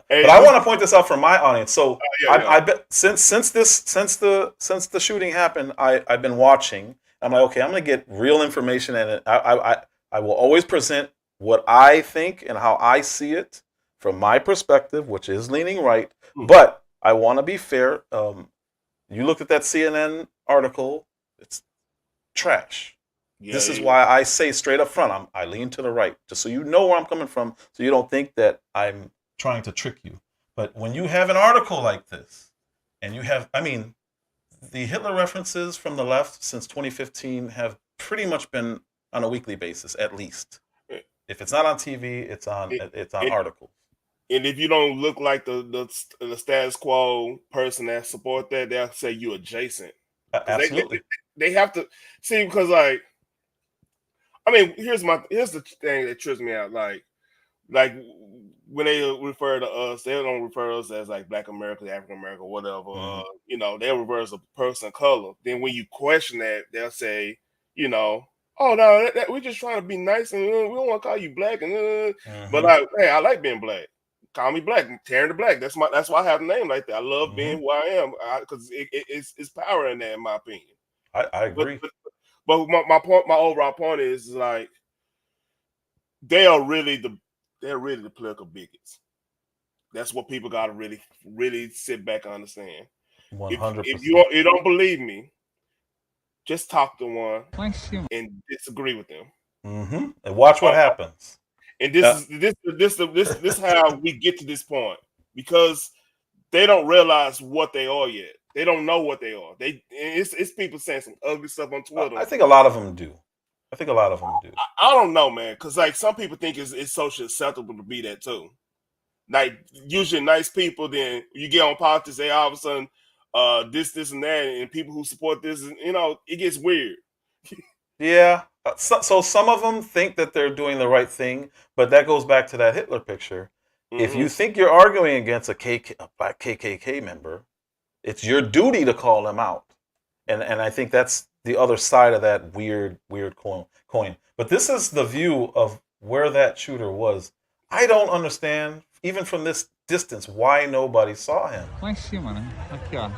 Hey, but I want to point this out for my audience. So I bet since the shooting happened, I've been watching. I'm like, okay, I'm going to get real information, and I will always present what I think and how I see it from my perspective, which is leaning right. But I want to be fair. You looked at that CNN article; it's trash. This is why I say straight up front, I lean to the right, just so you know where I'm coming from, so you don't think that I'm trying to trick you. But when you have an article like this, and you have, the Hitler references from the left since 2015 have pretty much been on a weekly basis, at least. If it's not on TV, it's on articles. And if you don't look like the status quo person that support that, they'll say you adjacent. Absolutely. They have to see, because here's the thing that trips me out. Like when they refer to us, they don't refer to us as like Black America, African America, whatever. They'll refer us as a person of color. Then when you question that, they'll say, oh no, we're just trying to be nice, and we don't want to call you black. And but hey, I like being black. Call me black, Terry the Black. That's why I have a name like that. I love being who I am, because it's power in that, in my opinion. I agree. But my overall point is like they're really the political bigots. That's what people got to really sit back and understand. 100%. If you don't believe me, just talk to one and disagree with them, and watch what happens. And this is how we get to this point, because they don't realize what they are yet. They don't know what they are. It's people saying some ugly stuff on Twitter. I think a lot of them do. I don't know, man, because like some people think it's socially acceptable to be that too. Like usually nice people, then you get on politics, they all of a sudden this and that, and people who support this, it gets weird. Yeah. So some of them think that they're doing the right thing, but that goes back to that Hitler picture. Mm-hmm. If you think you're arguing against a black KKK member, it's your duty to call them out. And I think that's the other side of that weird coin. But this is the view of where that shooter was. I don't understand, even from this distance, why nobody saw him. Lá em cima, né? Aqui, ó.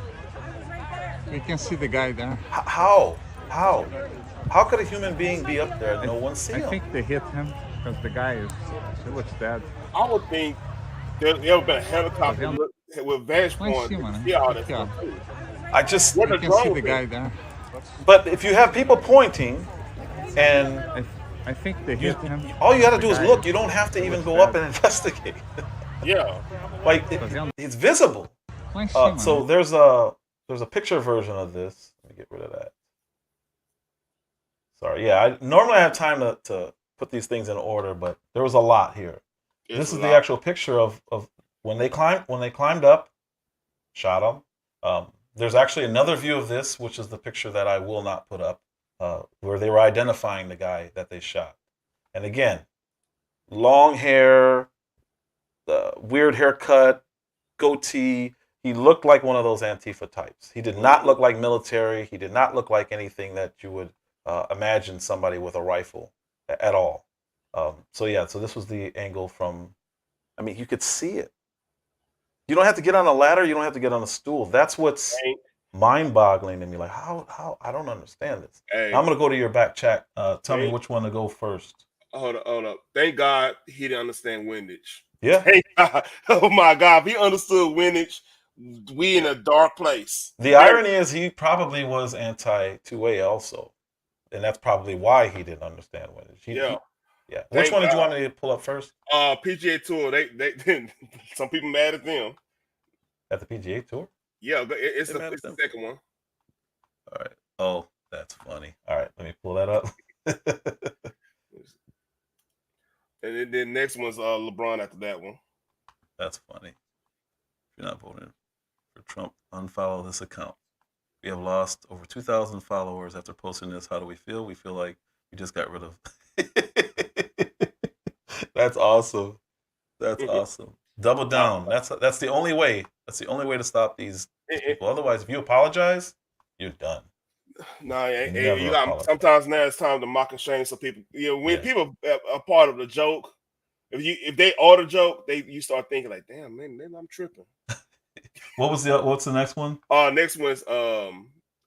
You can see the guy there. How? How could a human being be up there and no one see him? I think they hit him because the guy he looks dead. I would think there ever been a helicopter with vantage point. I just you can see the guy there. But if you have people pointing, and I think they hit him. All you got to do is look. You don't have to even go up and investigate. Yeah, like it's visible. So there's a picture version of this. Let me get rid of that. Sorry. Yeah, normally I have time to put these things in order, but there was a lot here. This is the actual picture of when they climbed up, shot them. There's actually another view of this, which is the picture that I will not put up, where they were identifying the guy that they shot. And again, long hair, weird haircut, goatee. He looked like one of those Antifa types. He did not look like military. He did not look like anything that you would imagine somebody with a rifle at all. So this was the angle from, I mean, you could see it. You don't have to get on a ladder. You don't have to get on a stool. That's what's mind-boggling to me. Like, how I don't understand this. Hey. I'm going to go to your back chat. Tell me which one to go first. Hold up. Thank God he didn't understand windage. Yeah. Oh, my God. If he understood windage, we in a dark place. The irony is he probably was anti-2A also. And that's probably why he didn't understand windage. Yeah. Which one did you want me to pull up first? PGA Tour. They some people mad at them. At the PGA Tour? Yeah, it's the second one. All right. Oh, that's funny. All right, let me pull that up. And then the next one's LeBron after that one. That's funny. If you're not voting for Trump, unfollow this account. We have lost over 2,000 followers after posting this. How do we feel? We feel like we just got rid of. That's awesome. That's awesome. Double down. That's the only way. That's the only way to stop these people. Otherwise, if you apologize, you're done. No, you got. Sometimes now it's time to mock and shame some people. When people are part of the joke, if they order joke, you start thinking like, damn, man, maybe I'm tripping. What's the next one? Next one's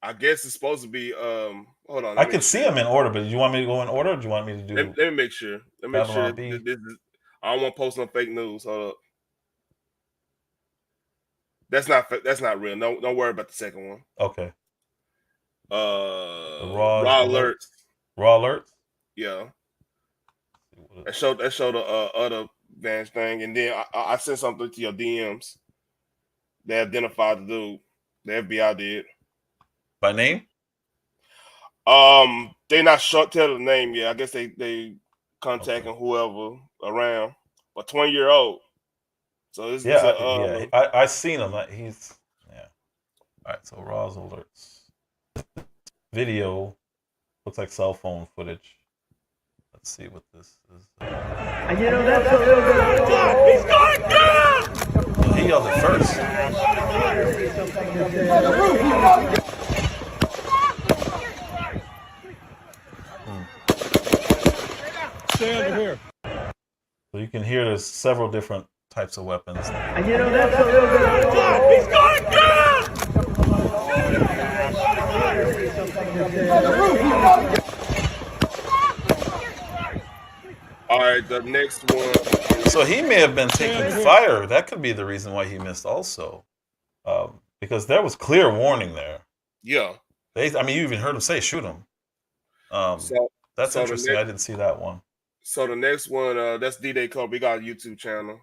I guess it's supposed to be hold on. I can see them in order, but do you want me to go in order or do you want me to do let me make sure. Let me make sure this is, I don't want to post no fake news. Hold up. That's not real. No, don't worry about the second one. Okay. Raw alerts. Raw alerts? Yeah. That showed the other Vans thing, and then I sent something to your DMs. They identified the dude. The FBI did. By name? They not tell the name yet. I guess they contacting whoever around. But 20-year-old. So this I seen him. He's All right, so Raw's alerts. Video looks like cell phone footage. Let's see what this is. And that's a little bit. He's going down! Well, he yelled it first. Stay under here. So you can hear there's several different types of weapons. And that's a little bit. He's going down! All right, the next one. So he may have been taking fire. That could be the reason why he missed also. Because there was clear warning there. Yeah. You even heard him say, shoot him. That's interesting. I didn't see that one. So the next one, that's D-Day Club. We got a YouTube channel.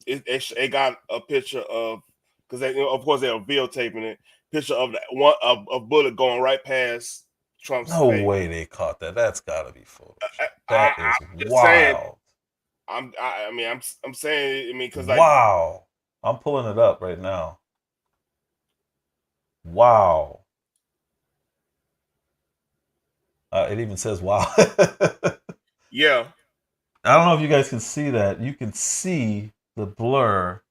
It got a picture of, because of course they were videotaping it. Picture of a bullet going right past Trump's No face. way they caught that. That's got to be Photoshop. I'm Is just saying. wild. I'm saying. I mean, because wow. I'm pulling it up right now. Wow. It even says wow. Yeah. I don't know if you guys can see that. You can see the blur,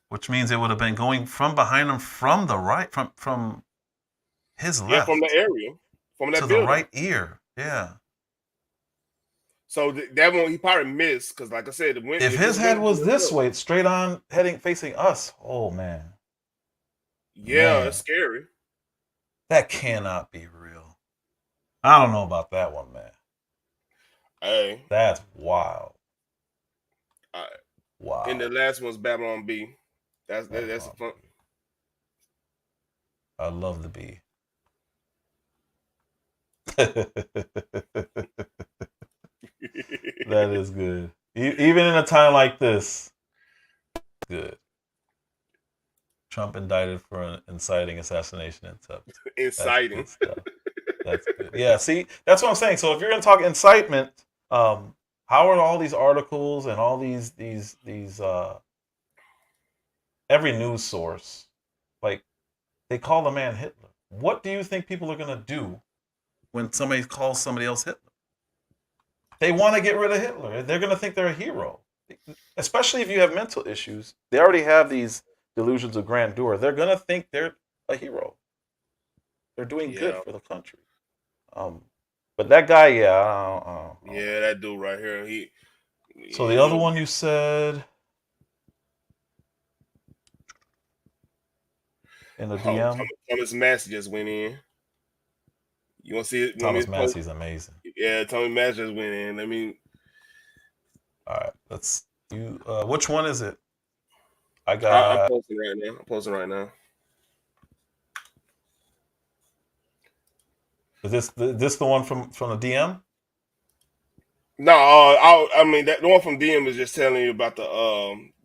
which means it would have been going from behind him from the right, from his left. Yeah, from the area, from that to building. the right ear. Yeah. So that one he probably missed because, like I said, if his head was this way, straight on, facing us, oh man. Yeah, man. it's scary. That cannot be real. I don't know about that one, man. Hey, that's wild. Wow. And the last one's Babylon B. That's a fun. I love the B. That is good. Even in a time like this, good. Trump indicted for inciting assassination attempt. Inciting. That's good. Yeah, see, that's what I'm saying. So if you're going to talk incitement, how are all these articles and all these every news source, like, they call the man Hitler? What do you think people are going to do when somebody calls somebody else Hitler? They want to get rid of Hitler. They're going to think they're a hero. Especially if you have mental issues. They already have these delusions of grandeur. They're going to think they're a hero. They're doing good for the country. But that guy, yeah. Yeah, that dude right here. So the other one you said in the DM? Thomas Massey just went in. You want to see it? Thomas Massey's amazing. Yeah, Thomas Massey just went in. All right, let's. Which one is it? I'm posting right now. Is this the one from the DM? No, I mean the one from DM is just telling you about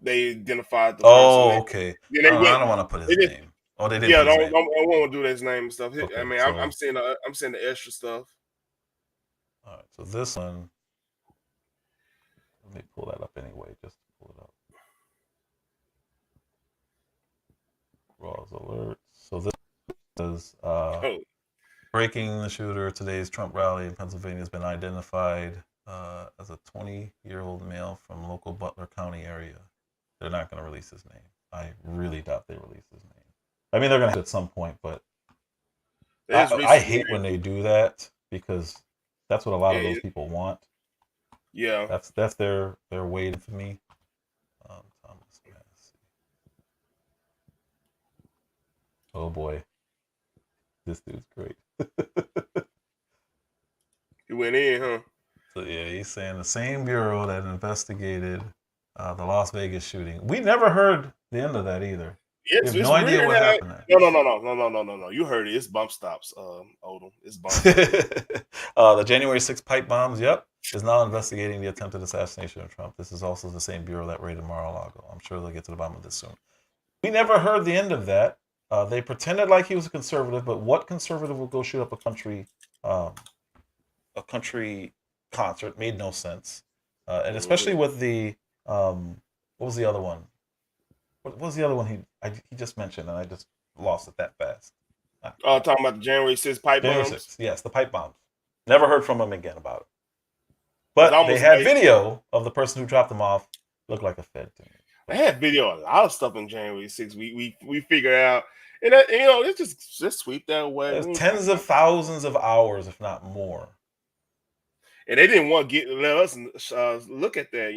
they identified the person. Oh, okay. I don't want to put his name. Oh, they didn't. Yeah, I don't want to do his name and stuff. Okay, I mean, so, I'm seeing the extra stuff. All right, so this one. Let me pull that up anyway, just to pull it up. Raw's alert. So this is breaking the shooter. Today's Trump rally in Pennsylvania has been identified as a 20-year-old male from local Butler County area. They're not going to release his name. I really doubt they release his name. I mean, they're going to at some point, but I hate when they do that because that's what a lot of those people want. Yeah, that's their way for me. Thomas Massey. Oh boy, this dude's great. He went in, huh? So yeah, he's saying the same bureau that investigated the Las Vegas shooting. We never heard the end of that either. It's no idea what happened. No. You heard it. It's bump stops, Odom. It's bump stops. The January 6th pipe bombs, is now investigating the attempted assassination of Trump. This is also the same bureau that raided Mar-a-Lago. I'm sure they'll get to the bottom of this soon. We never heard the end of that. They pretended like he was a conservative, but what conservative would go shoot up a country concert? Made no sense. And especially with the what was the other one? What was the other one he just mentioned, and I just lost it that fast? Talking about the January 6th pipe bombs? 6th, yes, the pipe bombs. Never heard from him again about it. But they had video of the person who dropped them off. Looked like a Fed to me. They had video of a lot of stuff on January 6th. We figured out, and let's just sweep that away. There's tens of thousands of hours, if not more. And they didn't want to let us look at that,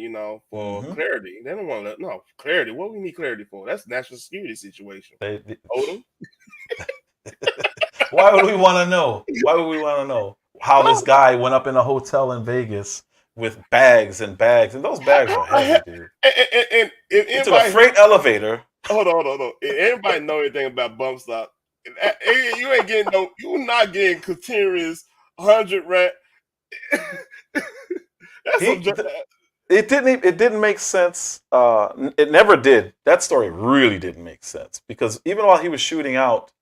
for clarity. They don't want to let clarity. What we need clarity for? That's national security situation. Odom. Why would we want to know? Why would we want to know how this guy went up in a hotel in Vegas with bags and bags, and those bags are heavy, dude. And if it's a freight elevator. Hold on. If anybody know anything about bump stop, you're not getting continuous 100 rand. It didn't make sense. It never did. That story really didn't make sense because even while he was shooting out,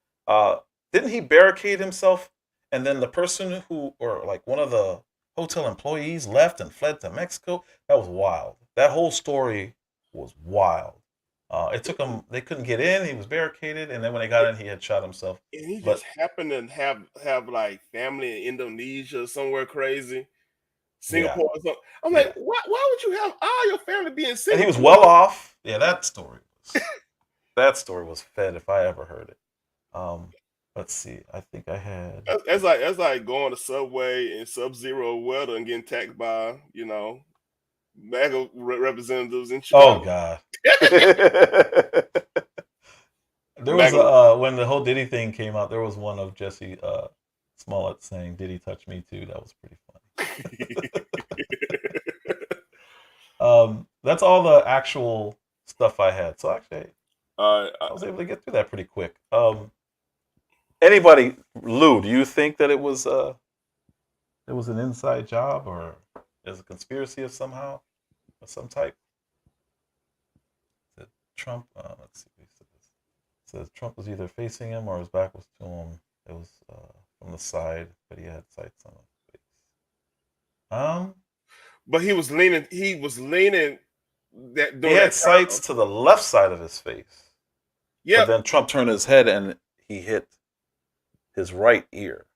didn't he barricade himself? And then the person or like one of the hotel employees left and fled to Mexico. That was wild. That whole story was wild. It took him. They couldn't get in. He was barricaded, and then when they got in, he had shot himself. And he But just happened to have like family in Indonesia or somewhere crazy, Singapore or something. I'm like, why would you have all your family be in Singapore? And he was well off. Yeah, that story was fed if I ever heard it. Let's see. I think I had. That's like going to Subway in sub-zero weather and getting attacked by MAGA representatives in Chicago. Oh God. There was when the whole Diddy thing came out, there was one of Jesse Smollett saying, "Diddy touch me too?" That was pretty funny. That's all the actual stuff I had. So actually, I was able to get through that pretty quick. Anybody, Lou? Do you think that it was an inside job or is a conspiracy of some type? That Trump? Let's see. It says Trump was either facing him or his back was to him. It was from the side, but he had sights on his face. But he was leaning. He was leaning. He had sights to the left side of his face. Yeah. But then Trump turned his head and he hit his right ear.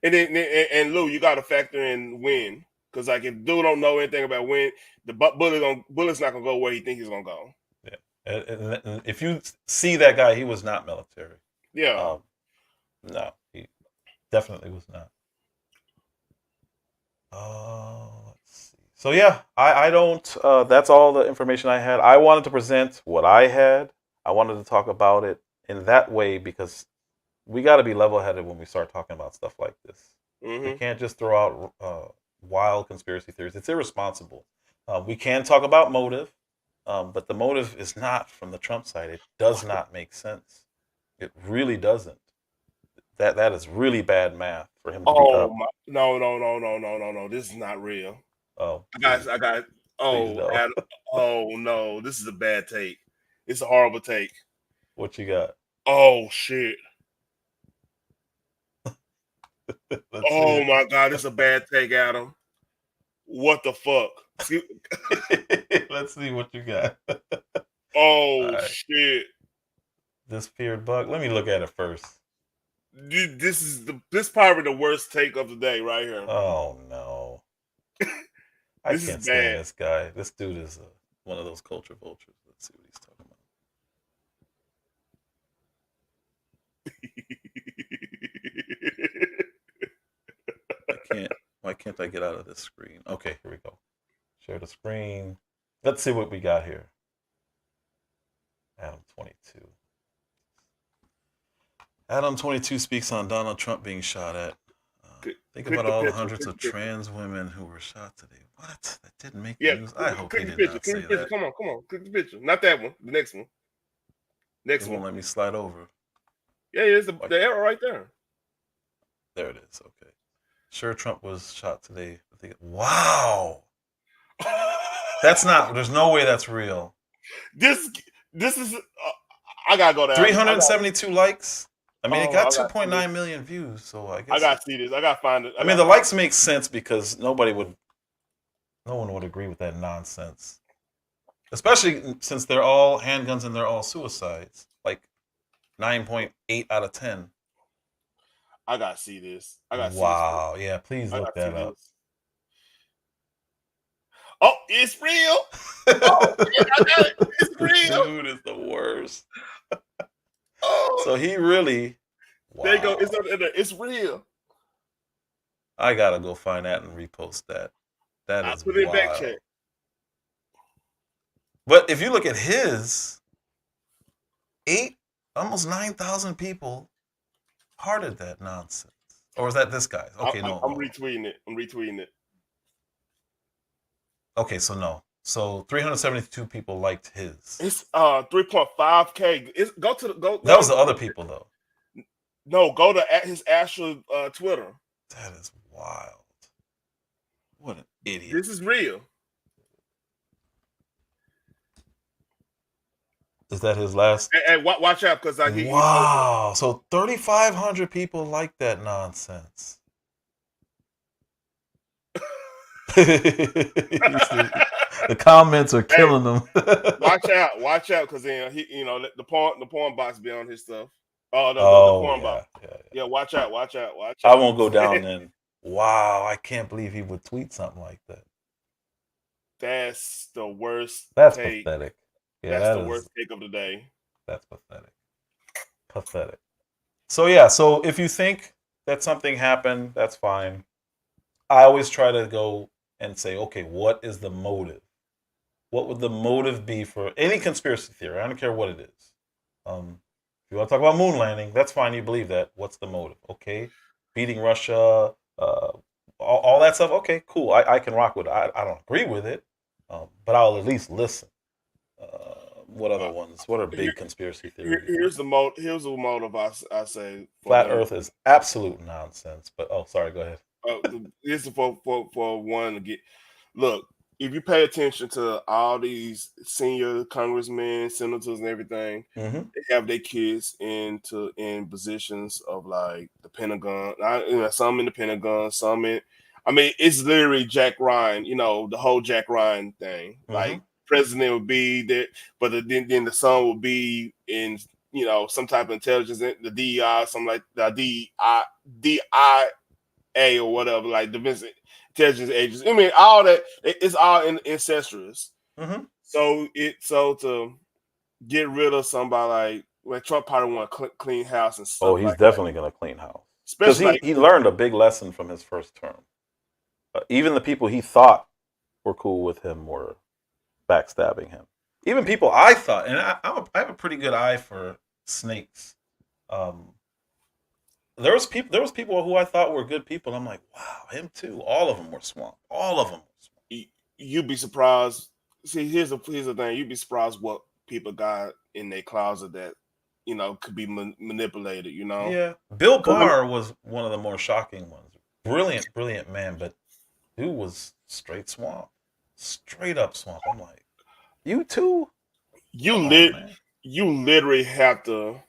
And Lou, you got to factor in when, because like if dude don't know anything about when, the bullet's not gonna go where he think he's gonna go. Yeah. And if you see that guy, he was not military. Yeah. No, he definitely was not. Let's see. So yeah, I don't. That's all the information I had. I wanted to present what I had. I wanted to talk about it in that way because we got to be level-headed when we start talking about stuff like this. Mm-hmm. We can't just throw out wild conspiracy theories. It's irresponsible. We can talk about motive. But the motive is not from the Trump side. It does not make sense. It really doesn't. That is really bad math for him to be up. No. This is not real. Oh. I got Adam, no. This is a bad take. It's a horrible take. What you got? Oh shit. Oh my God, this is a bad take, Adam. What the fuck? Let's see what you got. Oh shit! This feared bug. Let me look at it first. Dude, this probably the worst take of the day right here. Oh no! I can't stand this guy. This dude is one of those culture vultures. Let's see what he's talking about. Why can't I get out of this screen? Okay, here we go. Share the screen. Let's see what we got here. Adam 22. Adam 22 speaks on Donald Trump being shot at. Think about all the hundreds of trans women who were shot today. What? That didn't make the news. I hope he did not say that. Come on. Click the picture. Not that one. The next one. It won't let me slide over. Yeah, it's the arrow right there. There it is. Okay. Sure, Trump was shot today. Wow. That's not. There's no way that's real. This is. I gotta go down. 372 likes. I mean, it got 2.9 million views. So I guess I gotta see this. I gotta find it. I mean, the likes make sense because no one would agree with that nonsense. Especially since they're all handguns and they're all suicides. Like 9.8 out of 10. I gotta see this. I gotta see this. Wow. Yeah, please look that up. Oh, it's real. Oh, yeah, I got it. It's real. Dude is the worst. So he really. Wow. There you go. It's real. I gotta go find that and repost that. That is put it back check. But if you look at his, almost 9,000 people hearted that nonsense. Or is that this guy's? Okay, no. I'm retweeting it. Okay, so no. So 372 people liked his. It's 3.5K. Go. That was the other people though. No, go to his actual Twitter. That is wild. What an idiot. This is real. Is that his last? And watch out, because wow. So 3,500 people like that nonsense. The comments are killing them. watch out, because then the porn box be on his stuff. The porn box. Yeah, watch out. I won't go down then. Wow, I can't believe he would tweet something like that. That's the worst. That's pathetic. Yeah, that's the worst take of the day. That's pathetic. Pathetic. So yeah, so if you think that something happened, that's fine. I always try to go and say, okay, what is the motive? What would the motive be for any conspiracy theory? I don't care what it is. If you want to talk about moon landing, that's fine. You believe that. What's the motive? Okay, beating Russia, all that stuff. Okay, cool. I can rock with it. I don't agree with it, but I'll at least listen. What other ones? What are big conspiracy theories? Here's the motive. I say flat Earth is absolute nonsense. But sorry, go ahead. This is for one to get. Look, if you pay attention to all these senior congressmen, senators, and everything, they have their kids in positions of like the Pentagon. Some in the Pentagon, some in. I mean, it's literally Jack Ryan. The whole Jack Ryan thing. Like president would be there, but then the son would be in some type of intelligence, the DEI, something like the DIA or whatever, like defense intelligence agency. I mean, all that it's all incestuous. So to get rid of somebody like Trump probably want to clean house and stuff. Oh, he's definitely going to clean house. Especially he learned a big lesson from his first term. Even the people he thought were cool with him were backstabbing him. Even people I thought, and I have a pretty good eye for snakes. There was people who I thought were good people. I'm like, wow, him too. All of them were swamp. All of them. You'd be surprised. See, here's the thing. You'd be surprised what people got in their closet that could be manipulated. Yeah. Bill Barr was one of the more shocking ones. Brilliant man, but dude was straight swamp, straight up swamp. I'm like, you too. You literally have to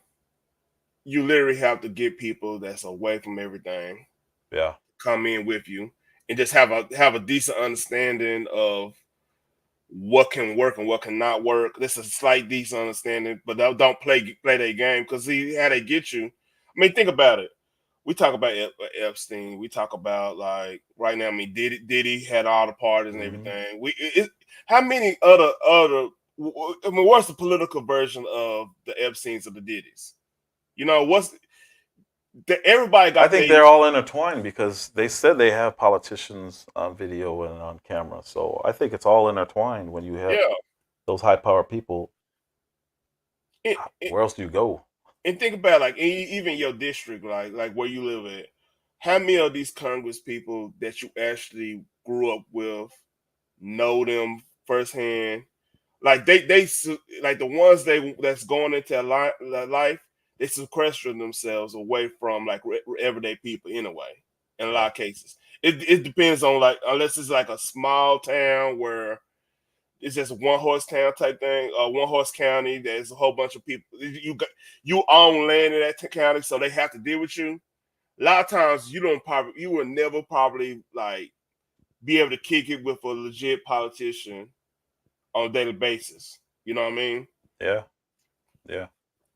get people that's away from everything. Yeah. Come in with you and just have a decent understanding of what can work and what cannot work. This is a slight decent understanding, but don't play their game, because see how they get you. I mean, think about it. We talk about Epstein. We talk about, like, right now. I mean, Diddy had all the parties and everything. How many other? I mean, what's the political version of the Epsteins or the Diddys? Everybody got. I think they're all intertwined, because they said they have politicians on video and on camera. So I think it's all intertwined when you have those high-powered people. Where else do you go? And think about, like, even your district, like where you live at. How many of these Congress people that you actually grew up with know them firsthand? Like they like the ones that's going into life, they sequester themselves away from like everyday people anyway. In a lot of cases, it depends on, like, unless it's like a small town where it's just a one horse town type thing, one horse county. There's a whole bunch of people. You own land in that county, so they have to deal with you. A lot of times you will never probably like be able to kick it with a legit politician on a daily basis. You know what I mean? Yeah.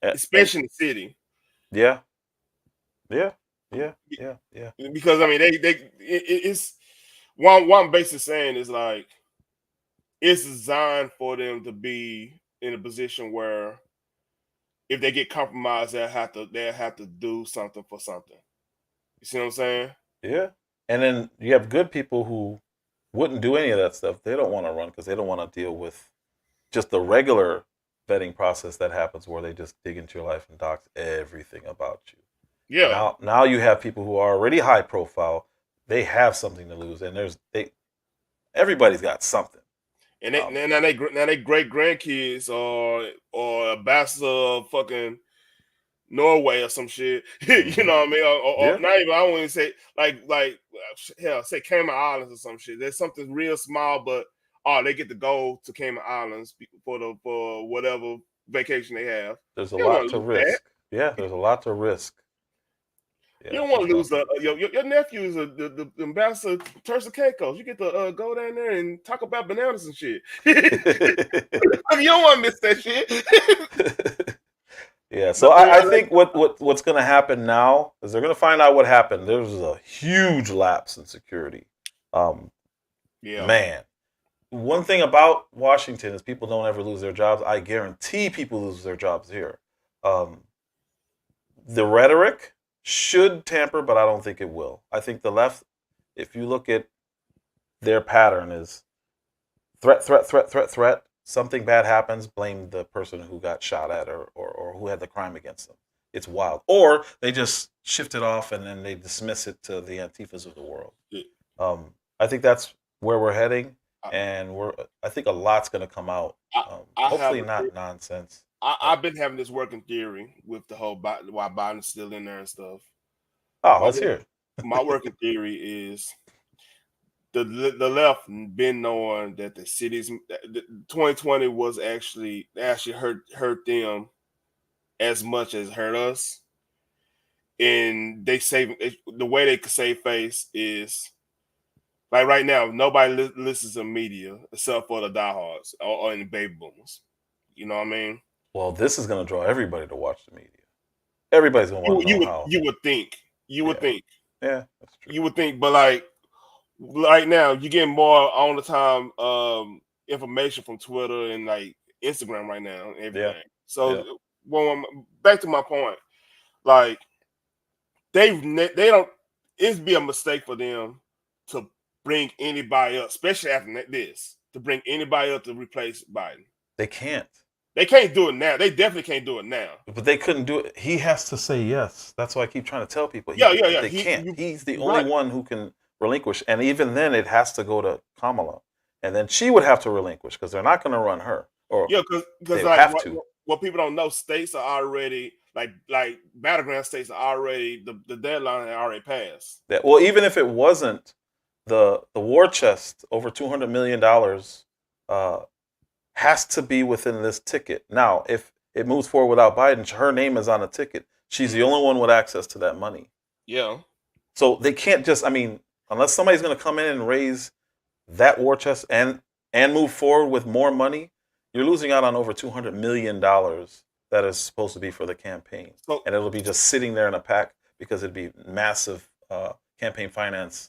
Especially in the city. Yeah. Because I mean, it's one I'm basically saying is, like, it's designed for them to be in a position where if they get compromised, they'll have to do something for something. You see what I'm saying? Yeah. And then you have good people who wouldn't do any of that stuff. They don't want to run because they don't want to deal with just the regular vetting process that happens, where they just dig into your life and dox everything about you. Yeah. Now you have people who are already high profile. They have something to lose, and everybody's got something. And now they great grandkids or ambassador of fucking Norway or some shit. You know what I mean? Or not even. I don't want to say like hell, say Cayman Islands or some shit. There's something real small, but they get to go to Cayman Islands for whatever vacation they have. There's a lot to risk. Yeah, there's a lot to risk. Yeah, you don't want to lose your nephew is the ambassador to Turks and Caicos. You get to go down there and talk about bananas and shit. You don't want to miss that shit. Yeah, so I think what's going to happen now is they're going to find out what happened. There was a huge lapse in security. Man, one thing about Washington is people don't ever lose their jobs. I guarantee people lose their jobs here. The rhetoric should tamper, but I don't think it will. I think the left, if you look at their pattern, is threat. Something bad happens, blame the person who got shot at or who had the crime against them. It's wild. Or they just shift it off and then they dismiss it to the Antifas of the world. I think that's where we're heading, and I think a lot's going to come out. Hopefully not nonsense. I've been having this working theory with the whole why Biden's still in there and stuff. Let's hear it. My working theory is the left been knowing that the cities 2020 was actually hurt them as much as hurt us, and the way they could save face is like right now nobody listens to media except for the diehards or the baby boomers. You know what I mean? Well, this is going to draw everybody to watch the media. Everybody's going to want to know how. You would think. Yeah, that's true. You would think, but like right now, you're getting more on the time information from Twitter and like Instagram right now and everything. Yeah. So, back to my point, like they don't. It'd be a mistake for them to bring anybody up, especially after this, to bring anybody up to replace Biden. They can't. They can't do it now. They definitely can't do it now. But they couldn't do it. He has to say yes. That's why I keep trying to tell people. They can't. He's the only one who can relinquish. And even then, it has to go to Kamala. And then she would have to relinquish because they're not going to run her. Because like, what people don't know, states are already, like battleground states are already, the deadline had already passed. Well, even if it wasn't, the war chest, over $200 million, has to be within this ticket. Now, if it moves forward without Biden, her name is on the ticket. She's the only one with access to that money. Yeah. So they can't just, unless somebody's going to come in and raise that war chest and move forward with more money, you're losing out on over $200 million that is supposed to be for the campaign. And it'll be just sitting there in a pack because it'd be massive campaign finance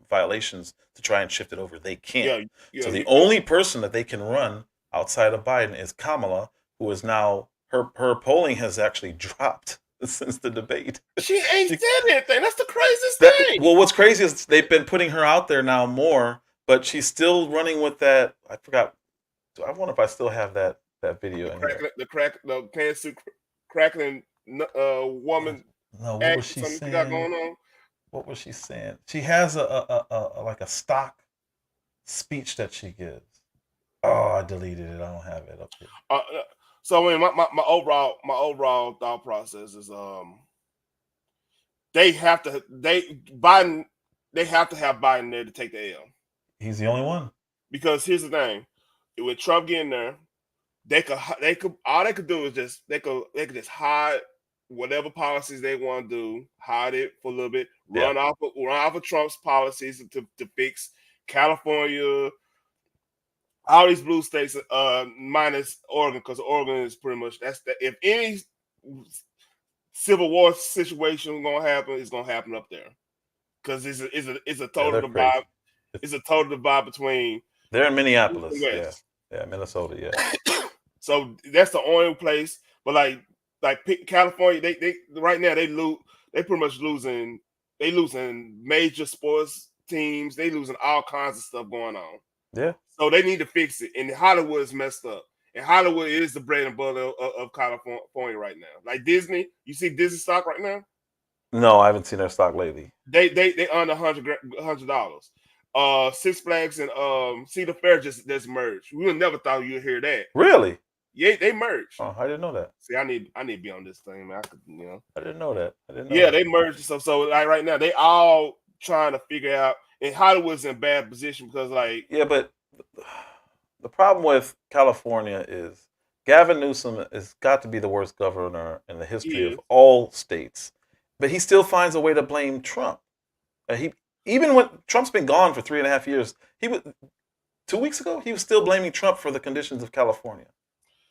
violations to try and shift it over. They can't. So the only person that they can run outside of Biden is Kamala, who is now, her polling has actually dropped since the debate. She ain't said anything. That's the craziest thing. Well, what's crazy is they've been putting her out there now more, but she's still running with that. I forgot. I wonder if I still have that video in here. The pantsuit crackling woman. No, what was she saying? Got going on? What was she saying? She has a stock speech that she gives. Oh, I deleted it. I don't have it up here. So I mean, my overall thought process is they have to have Biden there to take the L. He's the only one. Because here's the thing: with Trump getting there, they could all they could do is just they could just hide whatever policies they want to do, hide it for a little bit, run off of Trump's policies to fix California. All these blue states, minus Oregon, because Oregon is pretty much if any civil war situation gonna happen, it's gonna happen up there, because it's a total divide. It's a total divide between. They're in Minneapolis, yeah, Minnesota, yeah. So that's the only place, but like California, they right now they pretty much losing major sports teams. They losing all kinds of stuff going on. Yeah. So they need to fix it. And Hollywood is messed up. And Hollywood is the bread and butter of California right now. Like Disney, you see Disney stock right now? No, I haven't seen their stock lately. They under $100. Six Flags and Cedar Fair just merged. We would never thought you'd hear that. Really? Yeah, they merged. Oh, I didn't know that. See, I need to be on this thing, man. I didn't know that. They merged and stuff. So like right now, they all trying to figure out, and Hollywood's in bad position because like but the problem with California is Gavin Newsom has got to be the worst governor in the history of all states, but he still finds a way to blame Trump. Even when Trump's been gone for 3.5 years, 2 weeks ago he was still blaming Trump for the conditions of California,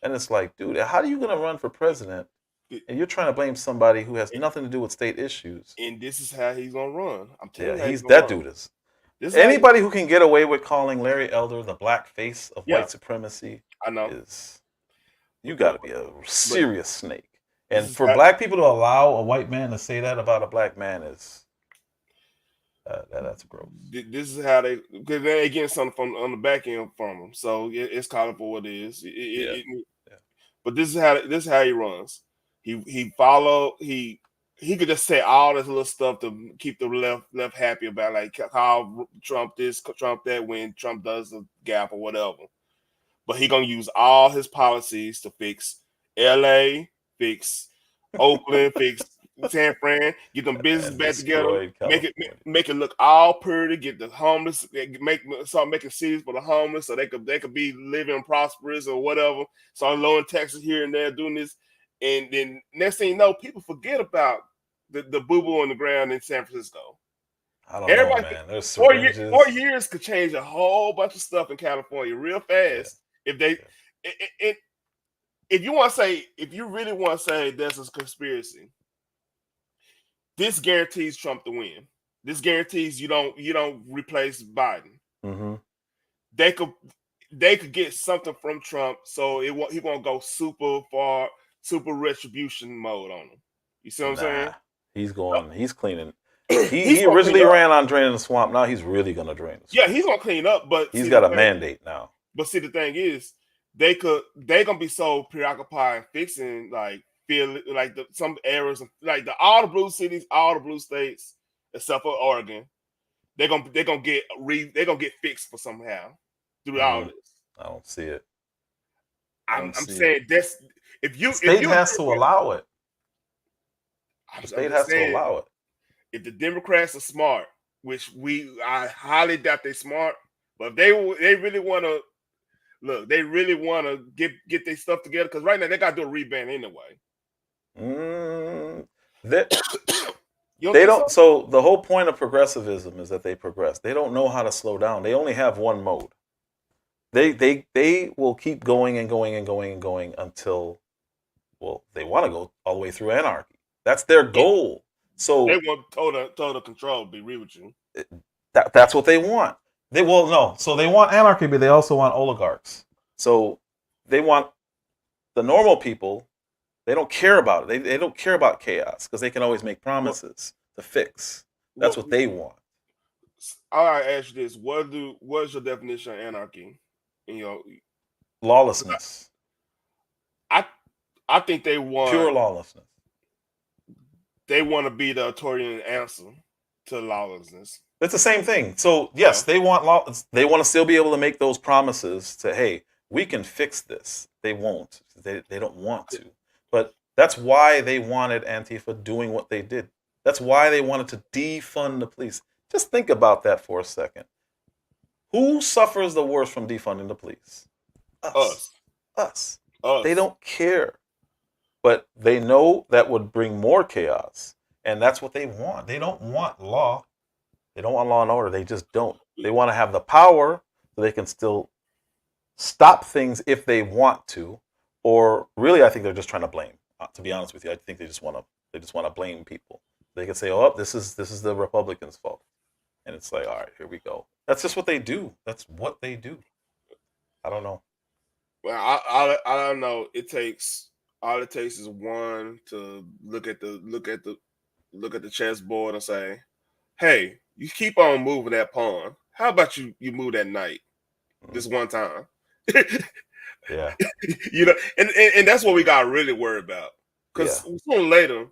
and it's like, dude, how are you going to run for president and you're trying to blame somebody who has nothing to do with state issues? And this is how he's gonna run. I'm telling you, he's that dude is. Anybody who can get away with calling Larry Elder the black face of white supremacy, I know, you got to be a serious snake. And for black people to allow a white man to say that about a black man is that's gross. This is how because they're getting something from on the back end from him, so it's calling for what it is. But this is how he runs. He could just say all this little stuff to keep the left happy about, like call Trump this, Trump that, when Trump does a gap or whatever. But he gonna use all his policies to fix LA, fix Oakland, fix San Fran, get them business back together, make it look all pretty, get the homeless, start making cities for the homeless so they could be living prosperous or whatever. Start lowering taxes here and there, doing this, and then next thing you know, people forget about the boo-boo on the ground in San Francisco. I don't know, man. There's 4 years could change a whole bunch of stuff in California real fast. If they, if you really want to say there's a conspiracy, this guarantees Trump to win. This guarantees you don't replace Biden. Mm-hmm. They could get something from Trump, so he won't go super retribution mode on him. You see what I'm saying? He's cleaning. He originally ran on draining the swamp. Now he's really gonna drain the swamp. Yeah, he's gonna clean up, but he's got a mandate now. But see, the thing is, they gonna be so preoccupied fixing some areas, like all the blue cities, all the blue states, except for Oregon. They're gonna get fixed for somehow through all this. I don't see it. I'm saying that's the state has to allow it. The state has to allow it. If the Democrats are smart, which I highly doubt they're smart, but they really want to look, they really want to get their stuff together, because right now they got to do a reband anyway. They don't. So the whole point of progressivism is that they progress. They don't know how to slow down. They only have one mode. They will keep going and going and going and going until, well, they want to go all the way through anarchy. That's their goal. So they want total control. Be real with you. That's what they want. So they want anarchy, but they also want oligarchs. So they want the normal people. They don't care about it. They don't care about chaos because they can always make promises to fix. That's what they want. I'll ask you this: what is your definition of anarchy? Lawlessness. I think they want pure lawlessness. They want to be the authoritarian answer to lawlessness. It's the same thing. So yes, they want law. They want to still be able to make those promises to, hey, we can fix this. They won't. They don't want to. But that's why they wanted Antifa doing what they did. That's why they wanted to defund the police. Just think about that for a second. Who suffers the worst from defunding the police? Us. They don't care. But they know that would bring more chaos. And that's what they want. They don't want law. They don't want law and order. They just don't. They want to have the power so they can still stop things if they want to. Or really, I think they're just trying to blame. To be honest with you, I think they just want to blame people. They can say, "Oh, this is the Republicans' fault," and it's like, "All right, here we go." That's just what they do. That's what they do. I don't know. Well, I don't know. All it takes is one to look at the chessboard and say, "Hey, you keep on moving that pawn. How about you move that knight this one time?" Yeah. And that's what we got really worried about, because sooner or later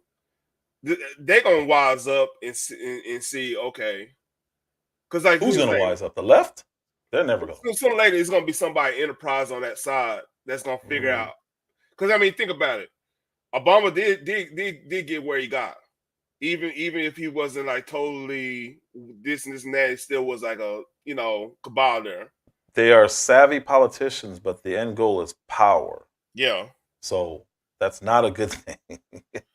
they're gonna wise up and see, okay, because like, who's gonna wise up? The left? They're never gonna. Sooner or later, it's gonna be somebody enterprise on that side that's gonna figure out, Because I mean, think about it. Obama did get where he got. Even if he wasn't like totally this and that, it still was like a cabal there. They are savvy politicians, but the end goal is power. Yeah. So that's not a good thing.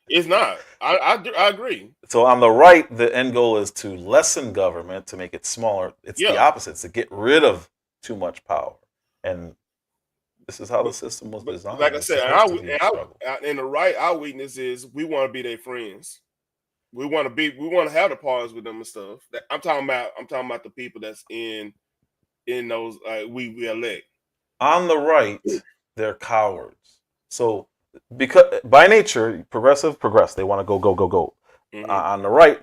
It's not. I agree. So on the right, the end goal is to lessen government, to make it smaller. It's the opposite. It's to get rid of too much power. And this is how the system was designed. Like I said, in the right, our weakness is we want to be their friends. We want to have the parties with them and stuff. I'm talking about the people that's in those we elect. On the right, they're cowards. So because by nature, progressive progress. They want to go. Mm-hmm. On the right,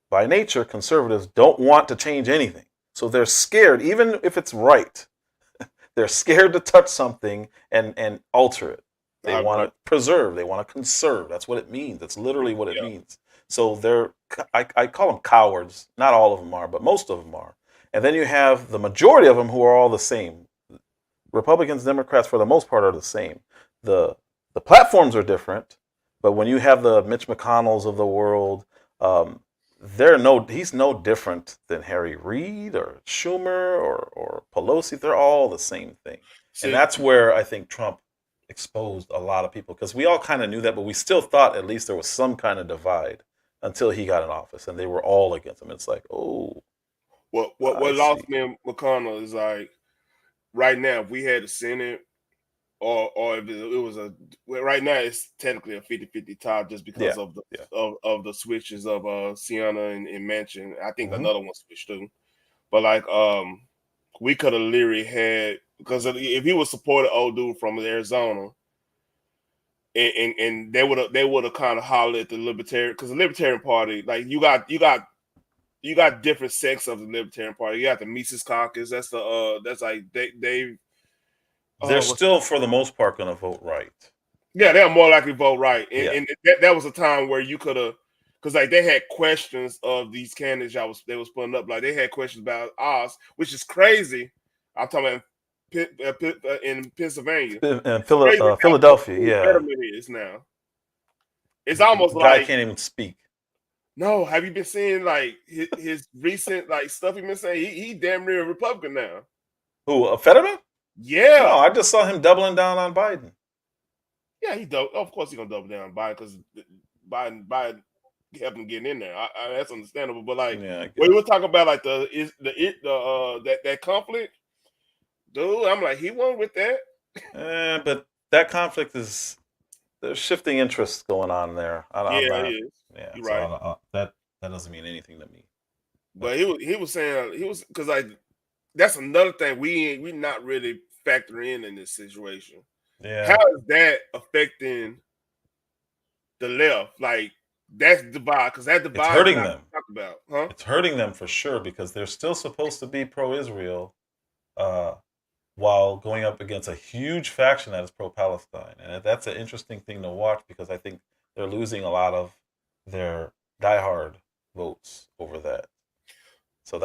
by nature, conservatives don't want to change anything. So they're scared, even if it's right. They're scared to touch something and alter it. They want to preserve. They want to conserve. That's what it means. That's literally what it means. So I call them cowards. Not all of them are, but most of them are. And then you have the majority of them who are all the same. Republicans, Democrats, for the most part, are the same. The platforms are different, but when you have the Mitch McConnells of the world, he's no different than Harry Reid or Schumer or Pelosi. They're all the same thing. And that's where I think Trump exposed a lot of people, because we all kind of knew that, but we still thought at least there was some kind of divide until he got in office and they were all against him. It's like, oh. What lost me in McConnell is like, right now, if we had the Senate, or if it was right now, it's technically a 50-50 tie just because of the switches of Sienna and Manchin. I think another one switched too. But like, we could have literally had, because if he was supported old dude from Arizona, and they would have kind of hollered at the Libertarian, because the Libertarian Party, like you got different sects of the Libertarian Party. You got the Mises Caucus. That's like they they're still for the most part going to vote right. Yeah, they're more likely to vote right. And that was a time where you could have, because like they had questions of these candidates they was putting up. Like they had questions about Oz, which is crazy. I'm talking about in Pennsylvania and Philadelphia. Yeah, it is now. It's almost the guy like can't even speak. No, have you been seeing like his recent like stuff he been saying? He damn near a Republican now. Who, Fetterman? Yeah. No, I just saw him doubling down on Biden. Yeah, of course he's gonna double down on Biden, because Biden helped him get in there. That's understandable. But like when we were talking about like that conflict, dude, I'm like, he won with that. But that conflict is, there's shifting interests going on there. It is. Yeah, you're so right. That doesn't mean anything to me. But he was saying, because like that's another thing we not really factoring in this situation. Yeah. How is that affecting the left? Like that's divide, because that divide it's hurting them. Talk about, huh? It's hurting them for sure, because they're still supposed to be pro-Israel, while going up against a huge faction that is pro-Palestine, and that's an interesting thing to watch, because I think they're losing a lot of their diehard votes over that. So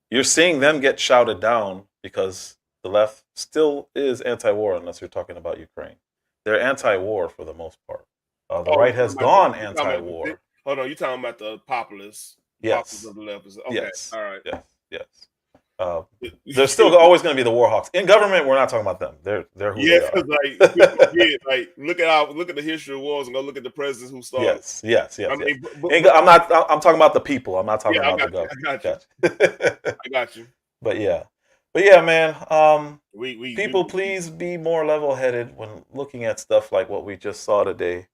you're seeing them get shouted down, because the left still is anti-war, unless you're talking about Ukraine. They're anti-war for the most part. The right has gone anti-war. Hold on, you're talking about the populists? Yes. Populists of the left. Okay. Yes. All right. Yes. They're still always going to be the war hawks. In government, we're not talking about them. They're who they are. Like look at the history of wars and go look at the presidents who started. Yes. I mean, I'm talking about the people. I'm not talking about the government. I got you. But yeah, man. People, please be more level-headed when looking at stuff like what we just saw today.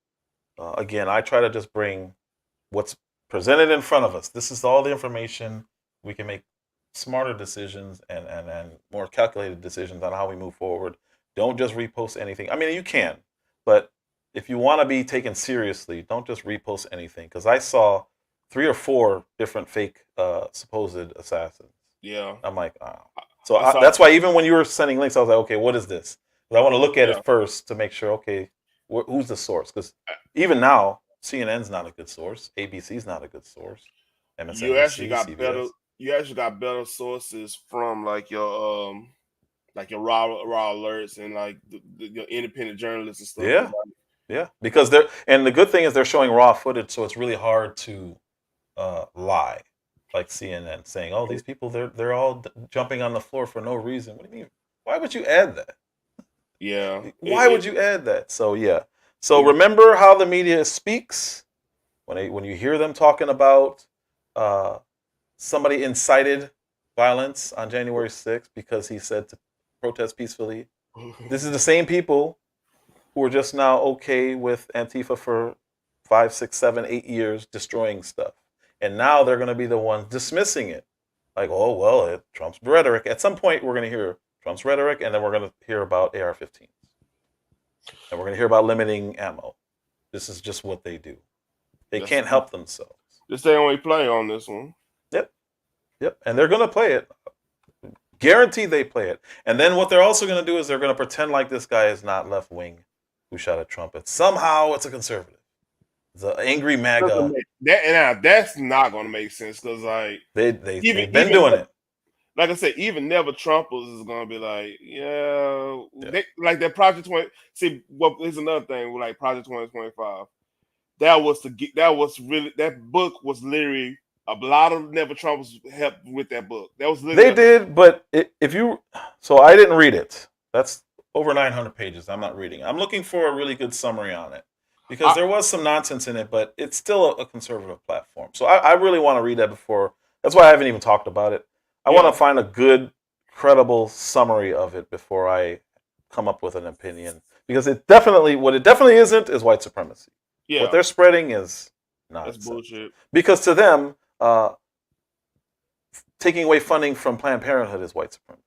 Again, I try to just bring what's presented in front of us. This is all the information. We can make smarter decisions and more calculated decisions on how we move forward. Don't just repost anything. I mean, you can, but if you want to be taken seriously, don't just repost anything. Because I saw 3 or 4 different fake supposed assassins. Yeah. I'm like, oh. So that's why even when you were sending links, I was like, okay, what is this? But I want to look at it first to make sure, okay, who's the source? Because even now, CNN's not a good source. ABC's not a good source. MSNBC, You actually got better sources from like your like your raw alerts and like your independent journalists and stuff. Yeah, yeah. Because the good thing is they're showing raw footage, so it's really hard to lie, like CNN saying, "Oh, these people they're all jumping on the floor for no reason." What do you mean? Why would you add that? Yeah. Why would you add that? So yeah. So remember how the media speaks when you hear them talking about somebody incited violence on January 6th because he said to protest peacefully. This is the same people who are just now okay with Antifa for 5, 6, 7, 8 years destroying stuff. And now they're going to be the ones dismissing it. Like, oh, well, Trump's rhetoric. At some point, we're going to hear Trump's rhetoric, and then we're going to hear about AR-15s. And we're going to hear about limiting ammo. This is just what they do. They can't help themselves. This they only play on this one. Yep. And they're going to play it. Guaranteed they play it. And then what they're also going to do is they're going to pretend like this guy is not left wing who shot at Trump. Somehow it's a conservative. It's an angry MAGA. That's not going to make sense because like they've been doing it. Like I said, even never Trumpers is going to be like, they, like that Project 20. See, what is another thing with like Project 2025? That book was literally. A lot of never Trumpers helped with that book. That was they did, but so I didn't read it. That's over 900 pages. I'm not reading it. I'm looking for a really good summary on it because there was some nonsense in it, but it's still a conservative platform. So I really want to read that before. That's why I haven't even talked about it. I want to find a good, credible summary of it before I come up with an opinion because what it definitely isn't is white supremacy. Yeah. What they're spreading is nonsense. That's bullshit. Because to them, taking away funding from Planned Parenthood is white supremacy.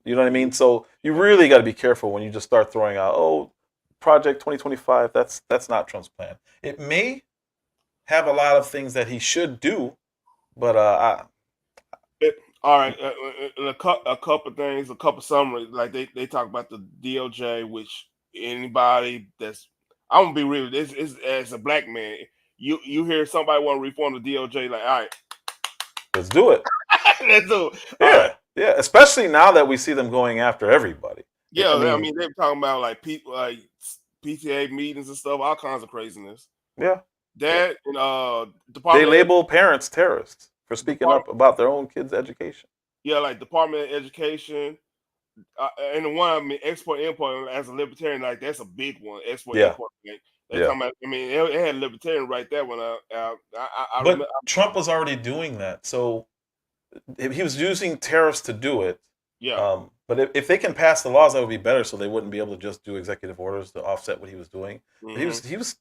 You know what I mean? So you really got to be careful when you just start throwing out, Project 2025, that's not Trump's plan. It may have a lot of things that he should do, but all right, a couple things, a couple summaries. Like they talk about the DOJ, which anybody I'm gonna be real. This is as a black man. You hear somebody want to reform the DOJ, like, all right, let's do it. Let's do it. Yeah. Especially now that we see them going after everybody. Yeah, I mean they're talking about like people, like PTA meetings and stuff, all kinds of craziness. Yeah. That they label parents terrorists for speaking up about their own kids' education. Yeah, like Department of Education, and the one export import as a libertarian, like that's a big one. Export import thing. Talking about, I mean, it had libertarian right there when but Trump was already doing that, so he was using tariffs to do it. Yeah. But if they can pass the laws, that would be better, so they wouldn't be able to just do executive orders to offset what he was doing. Mm-hmm. He was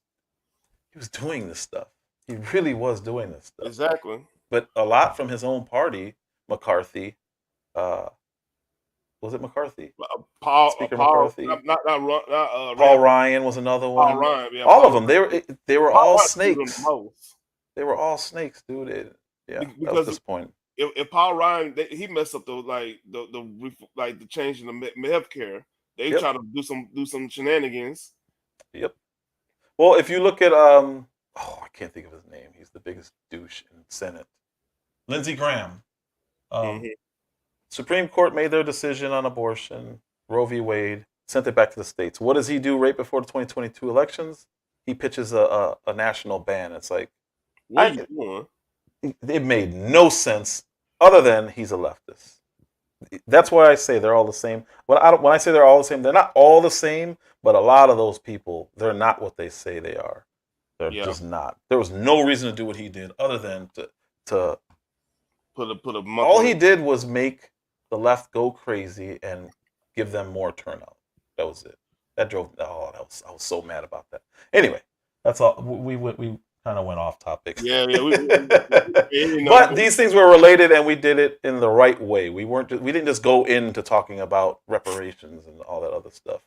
doing this stuff. He really was doing this stuff. Exactly. But a lot from his own party, McCarthy. Was it McCarthy? Speaker McCarthy. Paul Ryan was another one. Paul Ryan, yeah. All of them. They were all snakes. They were all snakes, dude. That was disappointing. If Paul Ryan, he messed up the change in the healthcare. They try to do some shenanigans. Yep. Well, if you look at I can't think of his name. He's the biggest douche in the Senate. Lindsey Graham. Supreme Court made their decision on abortion. Roe v. Wade, sent it back to the states. What does he do right before the 2022 elections? He pitches a national ban. It's like, what are you doing? It made no sense other than he's a leftist. That's why I say they're all the same. When I say they're all the same, they're not all the same, but a lot of those people, they're not what they say they are. They're just not. There was no reason to do what he did other than to put a all he did was make the left go crazy and give them more turnout. That was it. That drove. I was so mad about that. Anyway, that's all. We kind of went off topic. Yeah. But these things were related, and we did it in the right way. We didn't just go into talking about reparations and all that other stuff.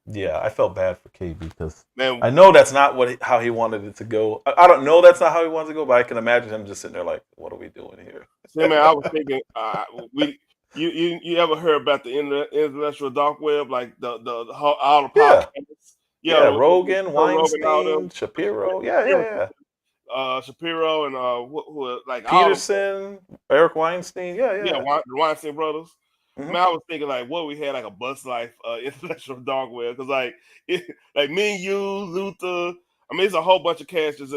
Yeah, I felt bad for KB because I know that's not how he wanted it to go. I don't know that's not how he wanted to go, but I can imagine him just sitting there like, "What are we doing here?" Yeah, man, I was thinking, you ever heard about the intellectual dark web, like all the podcasts? Yeah, Rogan, Weinstein, Shapiro. Yeah. Shapiro and who like Peterson, Eric Weinstein. Yeah. The Weinstein brothers. Man, I was thinking like, what we had like a Bus Life intellectual dog web because like me and you, Luther. I mean, it's a whole bunch of casters.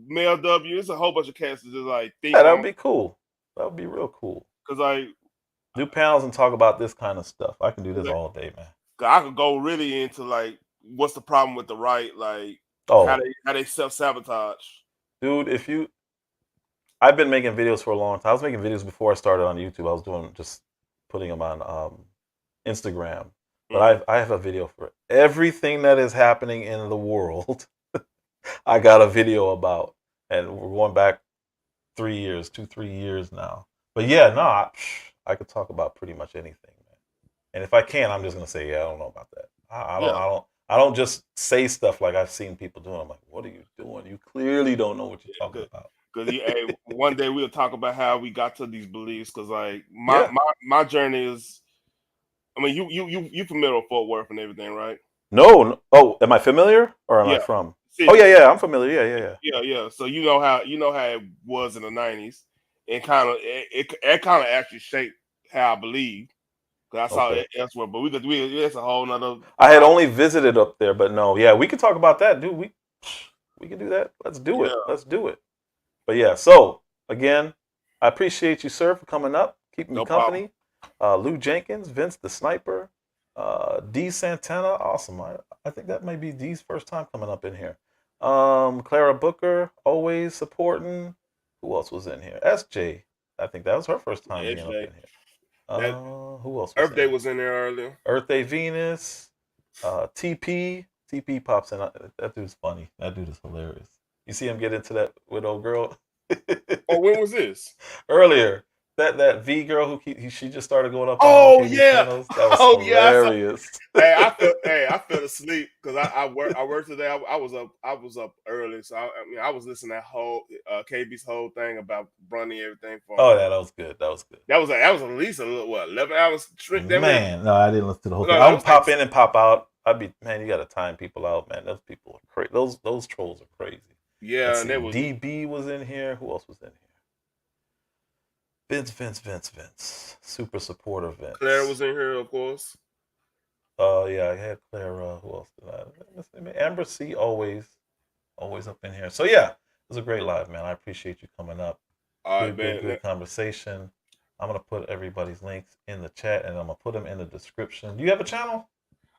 Mel W. It's a whole bunch of casters. Like, yeah, that would be cool. That would be real cool. Because like do panels and talk about this kind of stuff. I can do this all day, man. I could go really into like what's the problem with the right, like how they self-sabotage. Dude, I've been making videos for a long time. I was making videos before I started on YouTube. I was just putting them on Instagram. But I have a video for everything that is happening in the world. I got a video about, and we're going back 3 years, 3 years now. But yeah, I could talk about pretty much anything, man. And if I can, I'm just gonna say, yeah, I don't know about that. I don't just say stuff like I've seen people doing. I'm like, what are you doing? You clearly don't know what you're talking about. Because one day we'll talk about how we got to these beliefs. Because like my journey is, I mean, you familiar with Fort Worth and everything, right? No. Oh, am I familiar or am I from? See, yeah, I'm familiar. Yeah. So you know how it was in the 90s, and it kind of actually shaped how I believe. Because I saw it elsewhere, but it's a whole nother. I had only visited up there, but no, yeah, we could talk about that, dude. We can do that. Let's do it. Let's do it. But yeah, so again, I appreciate you, sir, for coming up, keeping me company. Lou Jenkins, Vince the Sniper, D Santana, awesome. I think that might be D's first time coming up in here. Clara Booker, always supporting. Who else was in here? SJ, I think that was her first time being up in here. Who else? Earth Day was in there earlier. Earth Day Venus, TP pops in. That dude's funny. That dude is hilarious. You see him get into that with old girl. Oh, when was this? Earlier. That V girl who she just started going up. Oh on yeah, channels. That was hilarious. I fell asleep because I worked today. I was up early, so I was listening to that whole KB's whole thing about running everything for. Oh yeah, that was good. That was at least a little 11 hours straight. Man, no, I didn't listen to the whole thing. I would pop in and pop out. You got to time people out, man. Those people are crazy. Those trolls are crazy. Yeah, and DB was in here. Who else was in here? Vince. Super supportive Vince. Claire was in here, of course. Yeah, I had Claire. Who else did I? Amber C. Always up in here. So yeah, it was a great live, man. I appreciate you coming up. All right, man. Good conversation. I'm gonna put everybody's links in the chat, and I'm gonna put them in the description. Do you have a channel?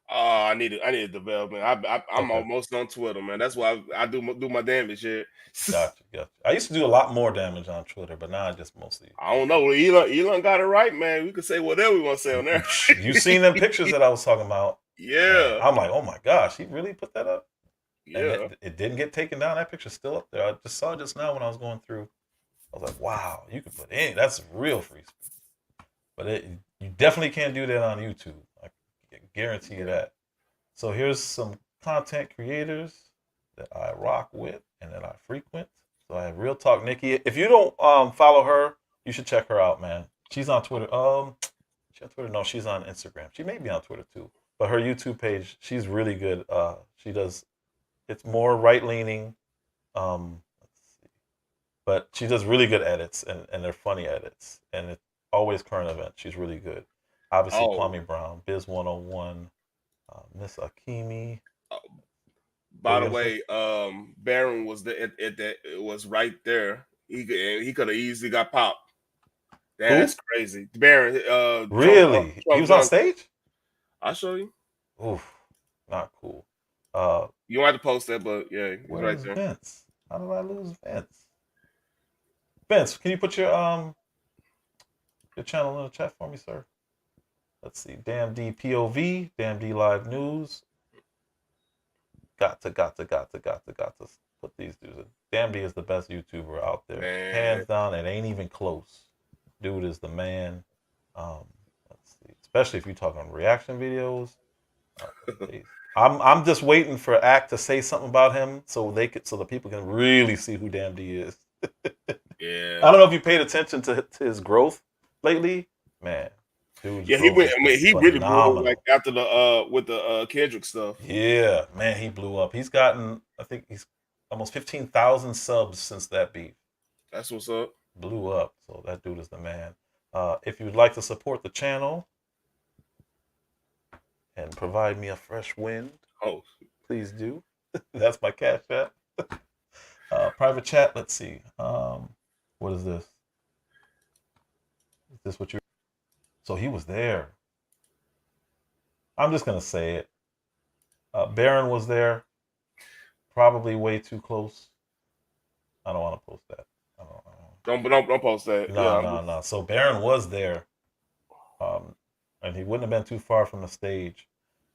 I need a development. I'm almost on Twitter, man. That's why I do my damage here. Gotcha. I used to do a lot more damage on Twitter, but now I just mostly. I don't know. Elon got it right, man. We can say whatever we want to say on there. You seen them pictures that I was talking about? Yeah. I'm like, oh my gosh, he really put that up? Yeah. And it didn't get taken down. That picture's still up there. I just saw it just now when I was going through. I was like, wow, you can put any. That's real free speech. But you definitely can't do that on YouTube. I guarantee you that. So here's some content creators that I rock with and that I frequent. So I have Real Talk Nikki. If you don't follow her, you should check her out, man. She's on Twitter. She on Twitter? No, she's on Instagram. She may be on Twitter too. But her YouTube page, she's really good. It's more right-leaning. Let's see. But she does really good edits, and they're funny edits. And it's always current events. She's really good. Obviously, Kwame Brown, Biz 101, Miss Akimi. By the way, Barron was it was right there. He could have easily got popped. That's crazy. Barron. Really? Trump he was on stage? I'll show you. Oof, not cool. You don't have to post that, but yeah, he's right there. Vince? How did I lose Vince? Vince, can you put your channel in the chat for me, sir? Let's see. Damn D POV, Damn D Live News. Got to put these dudes in. Damn D is the best YouTuber out there. Man. Hands down, it ain't even close. Dude is the man. Let's see. Especially if you're talking reaction videos. I'm just waiting for Act to say something about him so the people can really see who Damn D is. Yeah. I don't know if you paid attention to his growth lately, man. Dude, yeah, he went. I mean, he really blew up like after with the Kendrick stuff. Yeah, man, he blew up. He's gotten, I think he's almost 15,000 subs since that beef. That's what's up. Blew up. So that dude is the man. If you'd like to support the channel, and provide me a fresh wind, Oh, please do. That's my cash app. Private chat. Let's see. What is this? Is this what you? So he was there. I'm just gonna say it. Baron was there. Probably way too close. I don't want to post that. Don't post that. No. So Baron was there, and he wouldn't have been too far from the stage.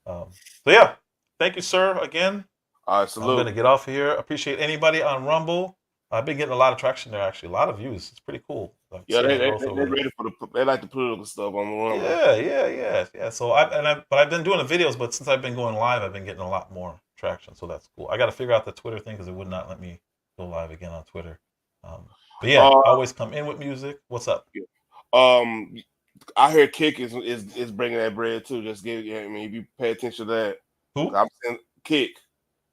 So yeah, thank you, sir, again. All right, salute. I'm gonna get off of here. Appreciate anybody on Rumble. I've been getting a lot of traction there, actually. A lot of views. It's pretty cool. Yeah, they're ready for they like the political stuff on the Rumble. Yeah. So I've been doing the videos, but since I've been going live, I've been getting a lot more traction. So that's cool. I got to figure out the Twitter thing because it would not let me go live again on Twitter. But yeah, I always come in with music. What's up? I hear Kick is bringing that bread too. Just give. I mean, if you pay attention to that. Who? I'm saying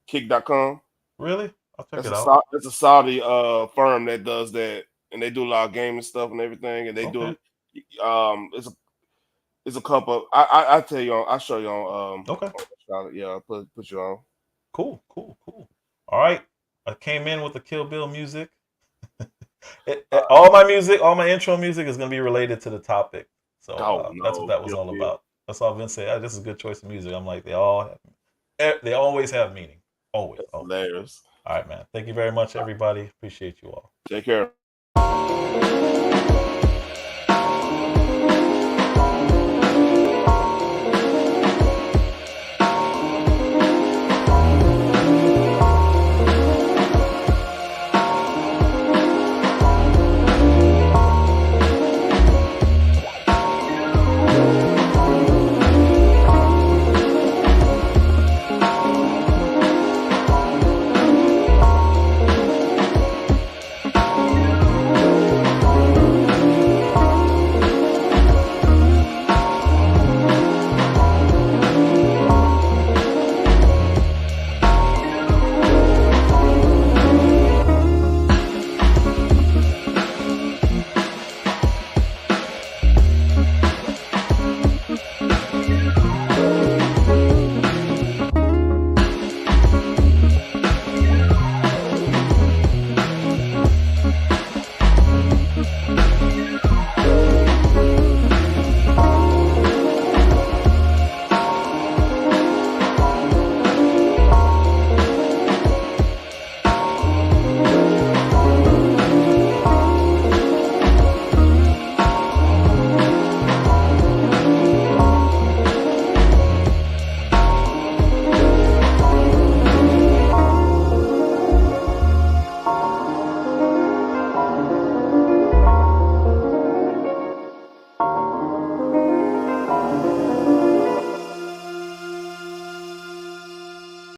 Kick.com. Really? I'll check it out. It's a Saudi firm that does that, and they do a lot of gaming stuff and everything. And they do it's a couple. I tell you on. I'll show you on. Okay. Yeah, I'll put you on. Cool. All right, I came in with the Kill Bill music. All my music, all my intro music is going to be related to the topic. So that's what that was all about. That's all Vince said. This is a good choice of music. I'm like, they always have meaning. Always. Hilarious. All right, man. Thank you very much, everybody. Appreciate you all. Take care.